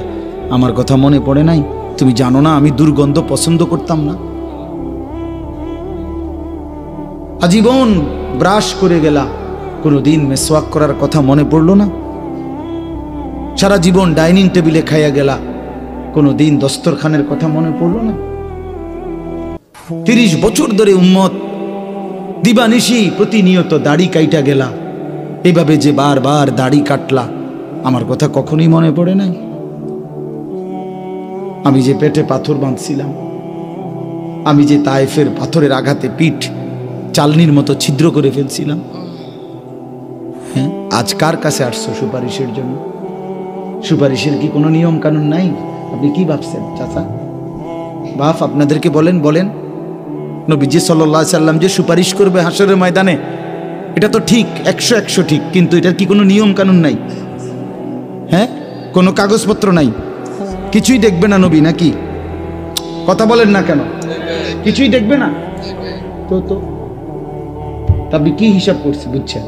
আমার কথা মনে পড়ে নাই? তুমি জানো না আমি দুর্গন্ধ পছন্দ করতাম না? আজীবন ব্রাশ করে গেলা, কোনোদিন মেসওয়াক করার কথা মনে পড়লো না? সারা জীবন ডাইনিং টেবিলে খাইয়া গেলা, কোনোদিন দস্তরখানের কথা মনে পড়লো না? 30 বছর ধরে উম্মত দিবানিশি প্রতিনিয়ত দাড়ি কাইটা গেলা, এভাবে যে বারবার দাড়ি কাটলা, আমার কথা কখনোই মনে পড়ে নাই? আমি যে পেটে পাথর বাঁধছিলাম, আমি যে তায়েফের পাথরের আঘাতে পিঠ চালনির মতো ছিদ্র করে ফেলছিলাম, হ্যাঁ, আজ কার কাছে আসছো সুপারিশের জন্য? সুপারিশের কি কোনো নিয়ম কানুন নাই? আপনি কি ভাবছেন চাচা? বাপ আপনাদেরকে বলেন, নবীজি সাল্লাল্লাহু আলাইহি সাল্লাম যে সুপারিশ করবে হাসরের ময়দানে, এটা তো ঠিক, 100 ঠিক, কিন্তু এটার কি কোনো নিয়ম কানুন নাই? হ্যাঁ, কোনো কাগজপত্র নাই, কিছুই দেখবে না নবী নাকি? কথা বলেন না কেন? কিছুই দেখবে না তো? তবে কি হিসাব করছি বুঝছেন?